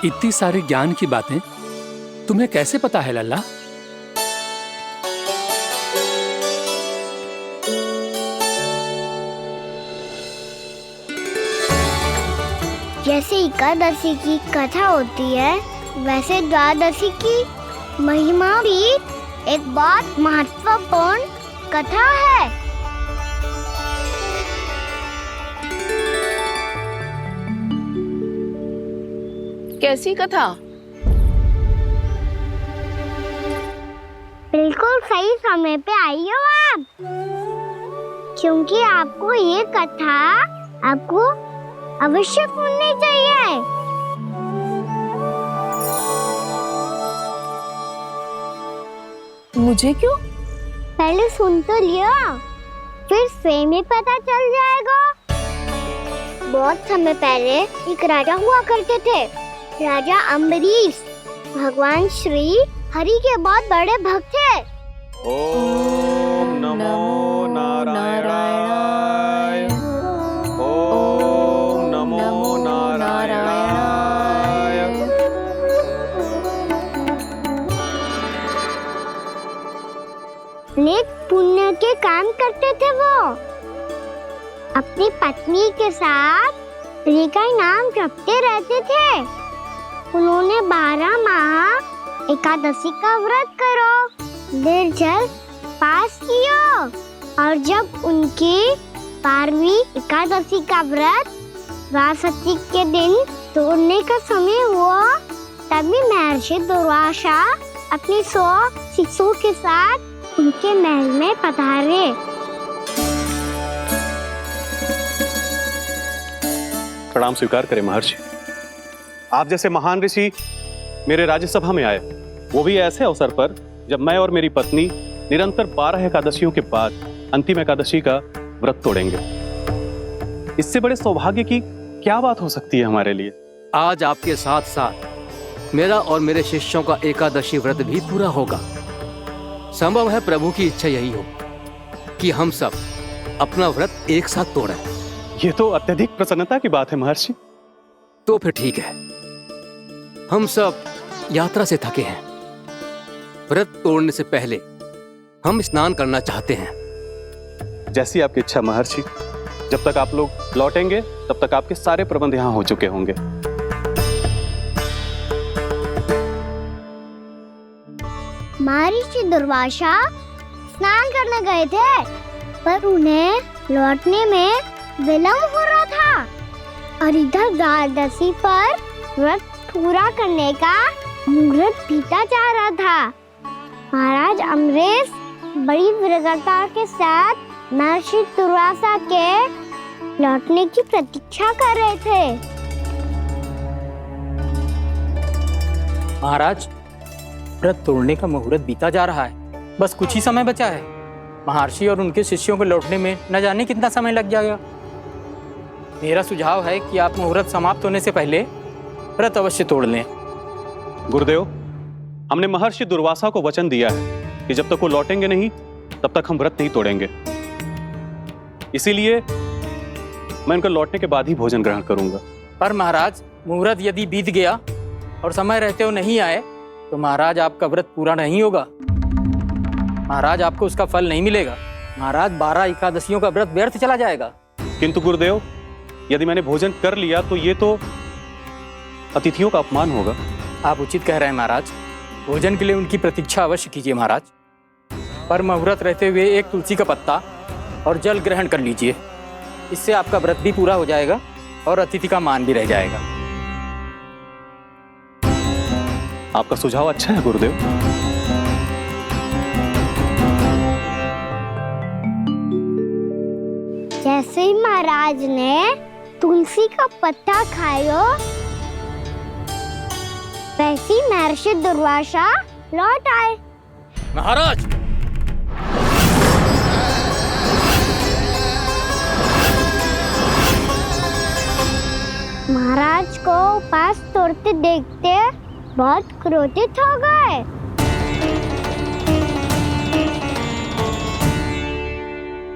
इतनी सारी ज्ञान की बातें तुम्हें कैसे पता है लल्ला? जैसे एकादशी की कथा होती है, वैसे द्वादशी की महिमा भी एक बहुत महत्वपूर्ण कथा है। कैसी कथा? बिल्कुल सही समय पे आई हो आप, क्योंकि आपको ये कथा आपको अवश्य सुननी चाहिए। मुझे क्यों? पहले सुन तो लियो। फिर स्वयं ही पता चल जाएगा। बहुत समय पहले एक राजा हुआ करते थे, राजा अम्बरीश। भगवान श्री हरि के बहुत बड़े भक्त थे। ओम नमो नारायणाय। ओम नमो नारायणाय। नेक पुण्य के काम करते थे वो। अपनी पत्नी के साथ हरि का नाम जपते रहते थे। उन्होंने 12 माह एकादशी का व्रत करो निर्जल पास किया, और जब उनकी 12वीं एकादशी का व्रत द्वादशी के दिन तोड़ने का समय हुआ, तभी महर्षि दुर्वासा अपनी 100 शिष्यों के साथ उनके महल में पधारे। प्रणाम स्वीकार करें महर्षि। आप जैसे महान ऋषि मेरे राज्यसभा में आए, वो भी ऐसे अवसर पर जब मैं और मेरी पत्नी निरंतर 12 एकादशियों के बाद अंतिम एकादशी का व्रत तोड़ेंगे। इससे बड़े सौभाग्य की क्या बात हो सकती है हमारे लिए। आज आपके साथ साथ मेरा और मेरे शिष्यों का एकादशी व्रत भी पूरा होगा। संभव है प्रभु की इच्छा यही हो कि हम सब अपना व्रत एक साथ तोड़ें। ये तो अत्यधिक प्रसन्नता की बात है महर्षि। तो फिर ठीक है, हम सब यात्रा से थके हैं। व्रत तोड़ने से पहले हम स्नान करना चाहते हैं। जैसी आपकी इच्छा महर्षि। जब तक आप लोग लौटेंगे तब तक आपके सारे प्रबंध यहाँ हो चुके होंगे। महर्षि दुर्वासा स्नान करने गए थे, पर उन्हें लौटने में विलंब हो रहा था और इधर द्वादशी पर व्रत पूरा करने का मुहूर्त बीता जा रहा था। महाराज अम्बरीश बड़ी विरगता के साथ महर्षि दुर्वासा के लौटने की प्रतीक्षा कर रहे थे। महाराज, व्रत तोड़ने का मुहूर्त बीता जा रहा है। बस कुछ ही समय बचा है। महर्षि और उनके शिष्यों को लौटने में न जाने कितना समय लग जाएगा। मेरा सुझाव है कि आप मुहूर्त समाप्त होने से पहले व्रत अवश्य तोड़ लें। गुरुदेव, हमने महर्षि दुर्वासा को वचन दिया है कि जब तक वो लौटेंगे नहीं तब तक हम व्रत नहीं तोड़ेंगे। इसीलिए मैं उनके लौटने के बाद ही भोजन ग्रहण करूंगा। पर महाराज, मुहूर्त यदि बीत गया और समय रहते हो नहीं आए तो महाराज आपका व्रत पूरा नहीं होगा। महाराज, आपको उसका फल नहीं मिलेगा। महाराज, 12 एकादशियों का व्रत व्यर्थ चला जाएगा। किंतु गुरुदेव, यदि मैंने भोजन कर लिया तो ये तो अतिथियों का अपमान होगा। आप उचित कह रहे हैं महाराज। भोजन के लिए उनकी प्रतीक्षा अवश्य कीजिए महाराज। पर मुहूर्त रहते हुए एक तुलसी का पत्ता और जल ग्रहण कर लीजिए। इससे आपका व्रत भी पूरा हो जाएगा और अतिथि का मान भी रह जाएगा। आपका सुझाव अच्छा है गुरुदेव। जैसे ही महाराज ने तुलसी का पत्ता खाया, वैसे ही महर्षि दुर्वासा लौट आए। महाराज, महाराज को उपास तोड़ते देखते बहुत क्रोधित हो गए।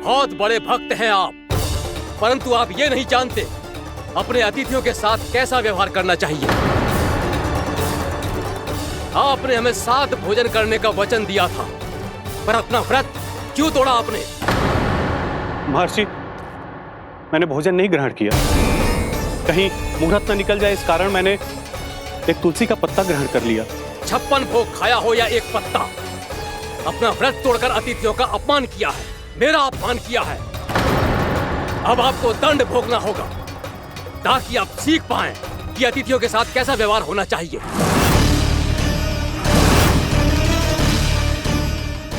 बहुत बड़े भक्त हैं आप, परंतु आप ये नहीं जानते अपने अतिथियों के साथ कैसा व्यवहार करना चाहिए। आपने हमें साथ भोजन करने का वचन दिया था, पर अपना व्रत क्यों तोड़ा आपने? महर्षि, मैंने भोजन नहीं ग्रहण किया। कहीं मुहूर्त न निकल जाए इस कारण मैंने एक तुलसी का पत्ता ग्रहण कर लिया। 56 भोग खाया हो या एक पत्ता, अपना व्रत तोड़कर अतिथियों का अपमान किया है, मेरा अपमान किया है। अब आपको दंड भोगना होगा ताकि आप सीख पाएं कि अतिथियों के साथ कैसा व्यवहार होना चाहिए।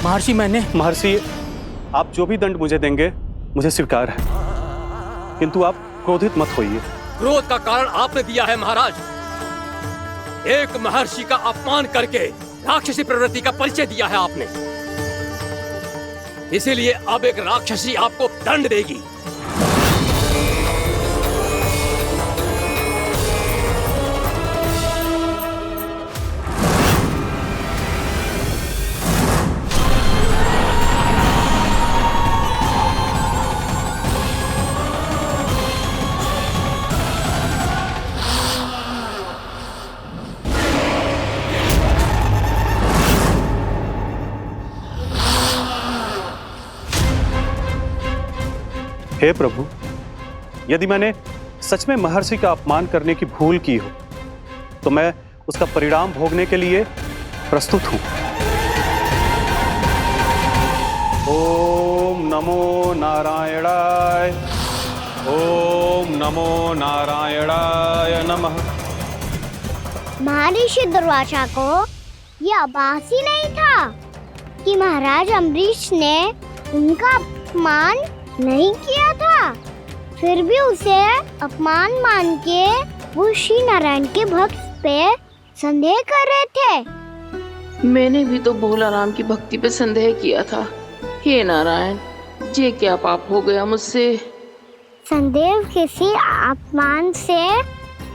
महर्षि, आप जो भी दंड मुझे देंगे मुझे स्वीकार है, किंतु आप क्रोधित मत होइए। क्रोध का कारण आपने दिया है महाराज। एक महर्षि का अपमान करके राक्षसी प्रवृत्ति का परिचय दिया है आपने। इसीलिए अब एक राक्षसी आपको दंड देगी। हे प्रभु, यदि मैंने सच में महर्षि का अपमान करने की भूल की हो तो मैं उसका परिणाम भोगने के लिए प्रस्तुत हूं। ओम नमो नारायणाय, ओम नमो नारायणाय नमः। महर्षि दुर्वासा को यह आभास ही नहीं था कि महाराज अम्बरीश ने उनका अपमान नहीं किया था। फिर भी उसे अपमान मान के वो श्री नारायण के भक्त पे संदेह कर रहे थे। मैंने भी तो भोला राम की भक्ति पे संदेह किया था। हे नारायण, ये क्या पाप हो गया मुझसे? संदेह किसी अपमान से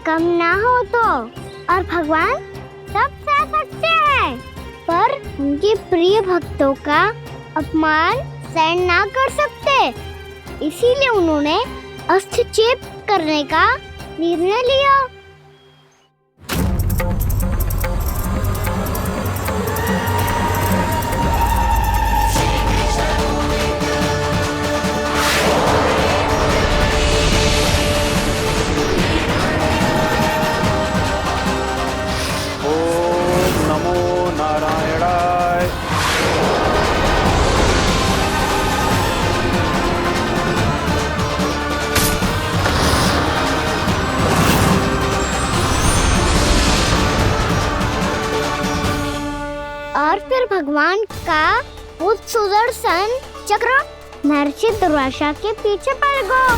कम ना हो तो, और भगवान सब सह सकते हैं, पर उनके प्रिय भक्तों का अपमान सहन ना कर सकते। इसीलिए उन्होंने अस्थिचेप करने का निर्णय लिया। ओम नमो नारायणाय। और फिर भगवान का वो सुदर्शन चक्र महर्षि दुर्वासा के पीछे पड़ गया।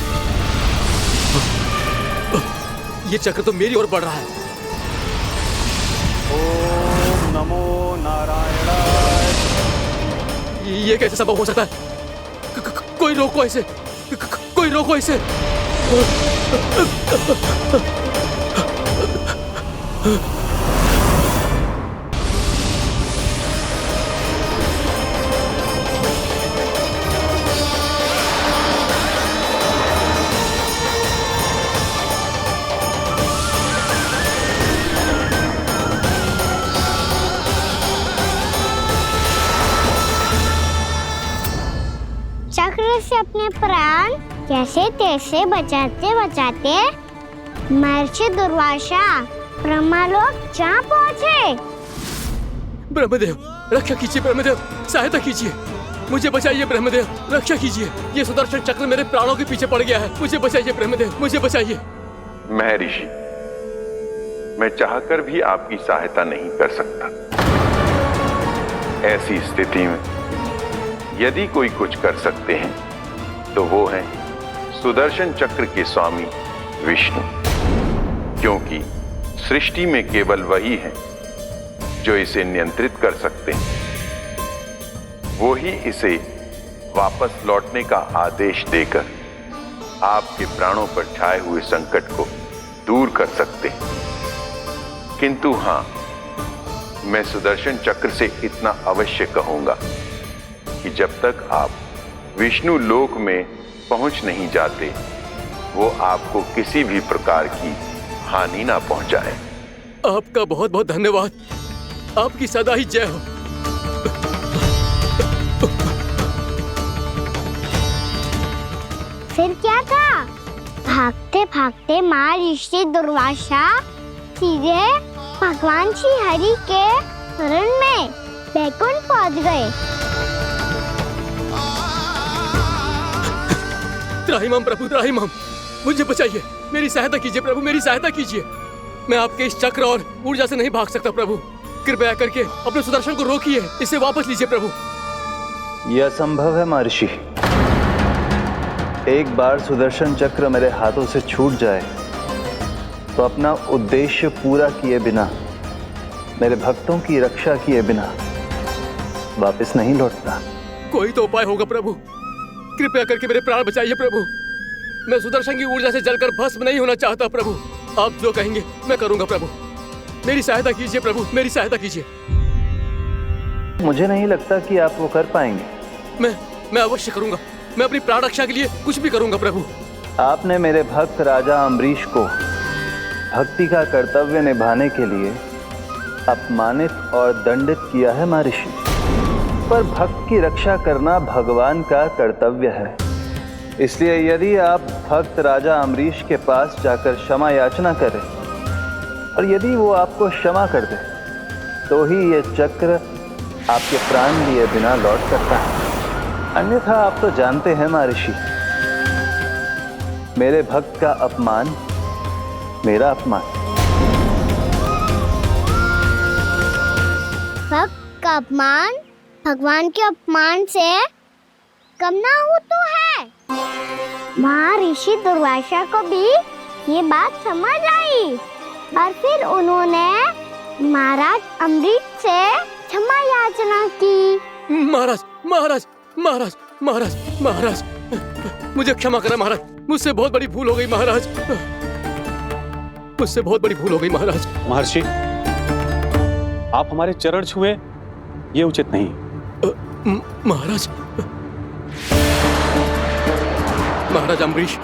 ये चक्र तो मेरी ओर बढ़ रहा है। ओम नमो नारायणाय। ये कैसे संभव हो सकता है? कोई रोको इसे, कोई रोको इसे। चक्र से अपने प्राण कैसे तैसे बचाते बचाते महर्षि दुर्वासा ब्रह्मलोक जा पहुँचे। ब्रह्मदेव, रक्षा कीजिए ब्रह्मदेव, सहायता कीजिए, मुझे बचाइए ब्रह्मदेव, रक्षा कीजिए। ये सुदर्शन चक्र मेरे प्राणों के पीछे पड़ गया है, मुझे बचाइए ब्रह्मदेव, मुझे बचाइए। महर्षि, मैं चाहकर भी आपकी सहायता नहीं कर सकता। ऐसी स्थिति में यदि कोई कुछ कर सकते हैं तो वो है सुदर्शन चक्र के स्वामी विष्णु, क्योंकि सृष्टि में केवल वही है जो इसे नियंत्रित कर सकते हैं। वो ही इसे वापस लौटने का आदेश देकर आपके प्राणों पर छाए हुए संकट को दूर कर सकते हैं। किंतु हां, मैं सुदर्शन चक्र से इतना अवश्य कहूंगा कि जब तक आप विष्णु लोक में पहुंच नहीं जाते, वो आपको किसी भी प्रकार की हानि ना पहुंचाए। आपका बहुत बहुत धन्यवाद, आपकी सदा ही जय हो। फिर क्या था? भागते भागते महर्षि दुर्वासा सीधे भगवान श्री हरि के शरण में बैकुंठ पहुंच गए। त्राहिमाम प्रभु, त्राहिमाम, मुझे बचाइए, मेरी सहायता कीजिए प्रभु, मेरी सहायता कीजिए। मैं आपके इस चक्र और ऊर्जा से नहीं भाग सकता प्रभु, कृपया करके अपने सुदर्शन को रोकिए, इसे वापस लीजिए प्रभु। यह असंभव है महर्षि। एक बार सुदर्शन चक्र मेरे हाथों से छूट जाए तो अपना उद्देश्य पूरा किए बिना, मेरे भक्तों की रक्षा किए बिना वापस नहीं लौटता। कोई तो उपाय होगा प्रभु, कृपया करके मेरे प्राण बचाइए प्रभु। मैं सुदर्शन की ऊर्जा से जलकर भस्म नहीं होना चाहता प्रभु। आप जो कहेंगे मैं करूंगा प्रभु। मेरी सहायता कीजिए प्रभु, मेरी सहायता कीजिए। मुझे नहीं लगता कि आप वो कर पाएंगे। मैं अवश्य करूंगा। मैं अपनी प्राण रक्षा के लिए कुछ भी करूंगा प्रभु। आपने मेरे भक्त राजा अम्बरीश को भक्ति का कर्तव्य निभाने के लिए अपमानित और दंडित किया है महर्षि, पर भक्त की रक्षा करना भगवान का कर्तव्य है। इसलिए यदि आप भक्त राजा अम्बरीश के पास जाकर क्षमा याचना करें और यदि वो आपको क्षमा कर दे तो ही ये चक्र आपके प्राण लिए बिना लौट सकता है। अन्यथा आप तो जानते हैं महर्षि, मेरे भक्त का अपमान मेरा अपमान। भक्त का अपमान भगवान के अपमान से कम ना हो तो है। महर्षि दुर्वासा को भी ये बात समझ आई और फिर उन्होंने महाराज अम्बरीश से क्षमा याचना की। महाराज महाराज महाराज महाराज महाराज मुझे क्षमा करें महाराज, मुझसे बहुत बड़ी भूल हो गई महाराज, मुझसे बहुत बड़ी भूल हो गई महाराज। महर्षि, आप हमारे चरण छुए ये उचित नहीं। महाराज महाराज अम्बरीश,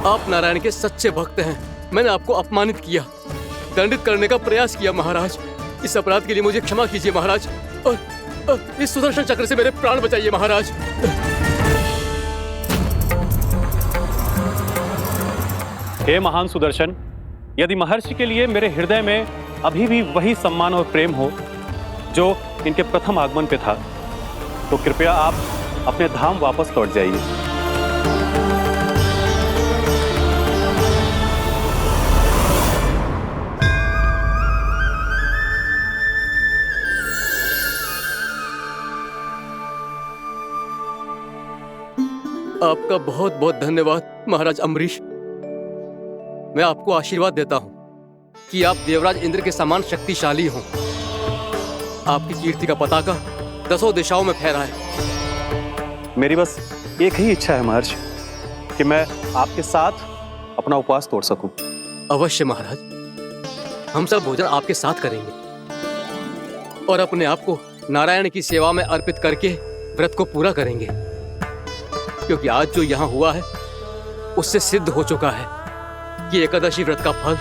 आप नारायण के सच्चे भक्त हैं। मैंने आपको अपमानित किया, दंडित करने का प्रयास किया महाराज। इस अपराध के लिए मुझे क्षमा कीजिए महाराज और इस सुदर्शन चक्र से मेरे प्राण बचाइए महाराज। हे महान सुदर्शन, यदि महर्षि के लिए मेरे हृदय में अभी भी वही सम्मान और प्रेम हो जो इनके प्रथम आगमन पे था, तो कृपया आप अपने धाम वापस लौट जाइए। आपका बहुत बहुत धन्यवाद महाराज अम्बरीश। मैं आपको आशीर्वाद देता हूं कि आप देवराज इंद्र के समान शक्तिशाली हों। आपकी कीर्ति का पताका 10 दिशाओं में फहराए। मेरी बस एक ही इच्छा है महर्षि कि मैं आपके साथ अपना उपवास तोड़ सकूं। अवश्य महाराज, हम सब भोजन आपके साथ करेंगे और अपने आप को नारायण की सेवा में अर्पित करके व्रत को पूरा करेंगे, क्योंकि आज जो यहाँ हुआ है उससे सिद्ध हो चुका है कि एकादशी व्रत का फल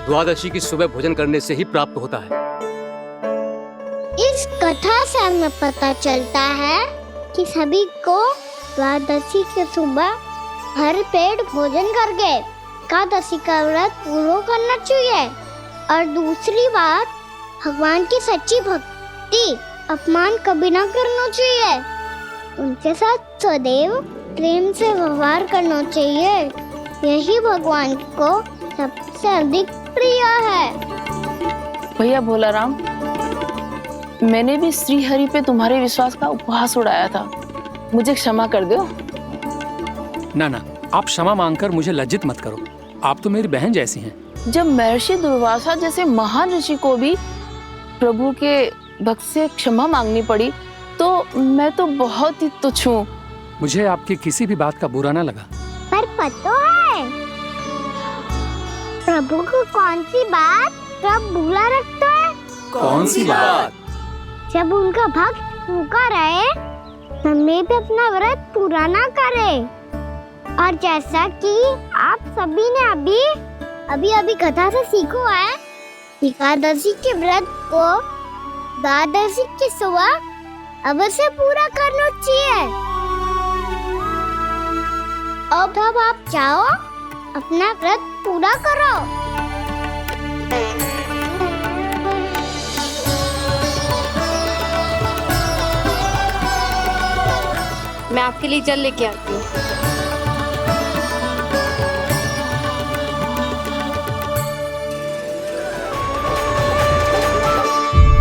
द्वादशी की सुबह भोजन करने से ही प्राप्त होता है। इस कथा से हमें पता चलता है कि सभी को द्वादशी के सुबह भर पेट भोजन करके एकादशी का व्रत पूरा करना चाहिए। और दूसरी बात, भगवान की सच्ची भक्ति अपमान कभी ना करना चाहिए। उनके साथ सदैव प्रेम से व्यवहार करना चाहिए। यही भगवान को सबसे अधिक प्रिय है। भैया भोलाराम, मैंने भी श्री हरि पे तुम्हारे विश्वास का उपहास उड़ाया था, मुझे क्षमा कर दो। ना ना, आप क्षमा मांगकर मुझे लज्जित मत करो। आप तो मेरी बहन जैसी हैं। जब महर्षि दुर्वासा जैसे महान ऋषि को भी प्रभु के भक्त से क्षमा मांगनी पड़ी, तो मैं तो बहुत ही तुच्छ हूँ। मुझे आपकी किसी भी बात का बुरा ना लगा। पर पता है प्रभु को कौन सी बात कब बुरा रखता है? कौन सी बात? जब उनका भक्त भूखा रहे, हमें भी अपना व्रत पूरा ना करे। और जैसा कि आप सभी ने अभी कथा से सीखो है, एकादशी के व्रत को द्वादशी की सुबह अवश्य पूरा करना चाहिए। अब आप जाओ, अपना व्रत पूरा करो। मैं आपके लिए जल लेके आती हूँ।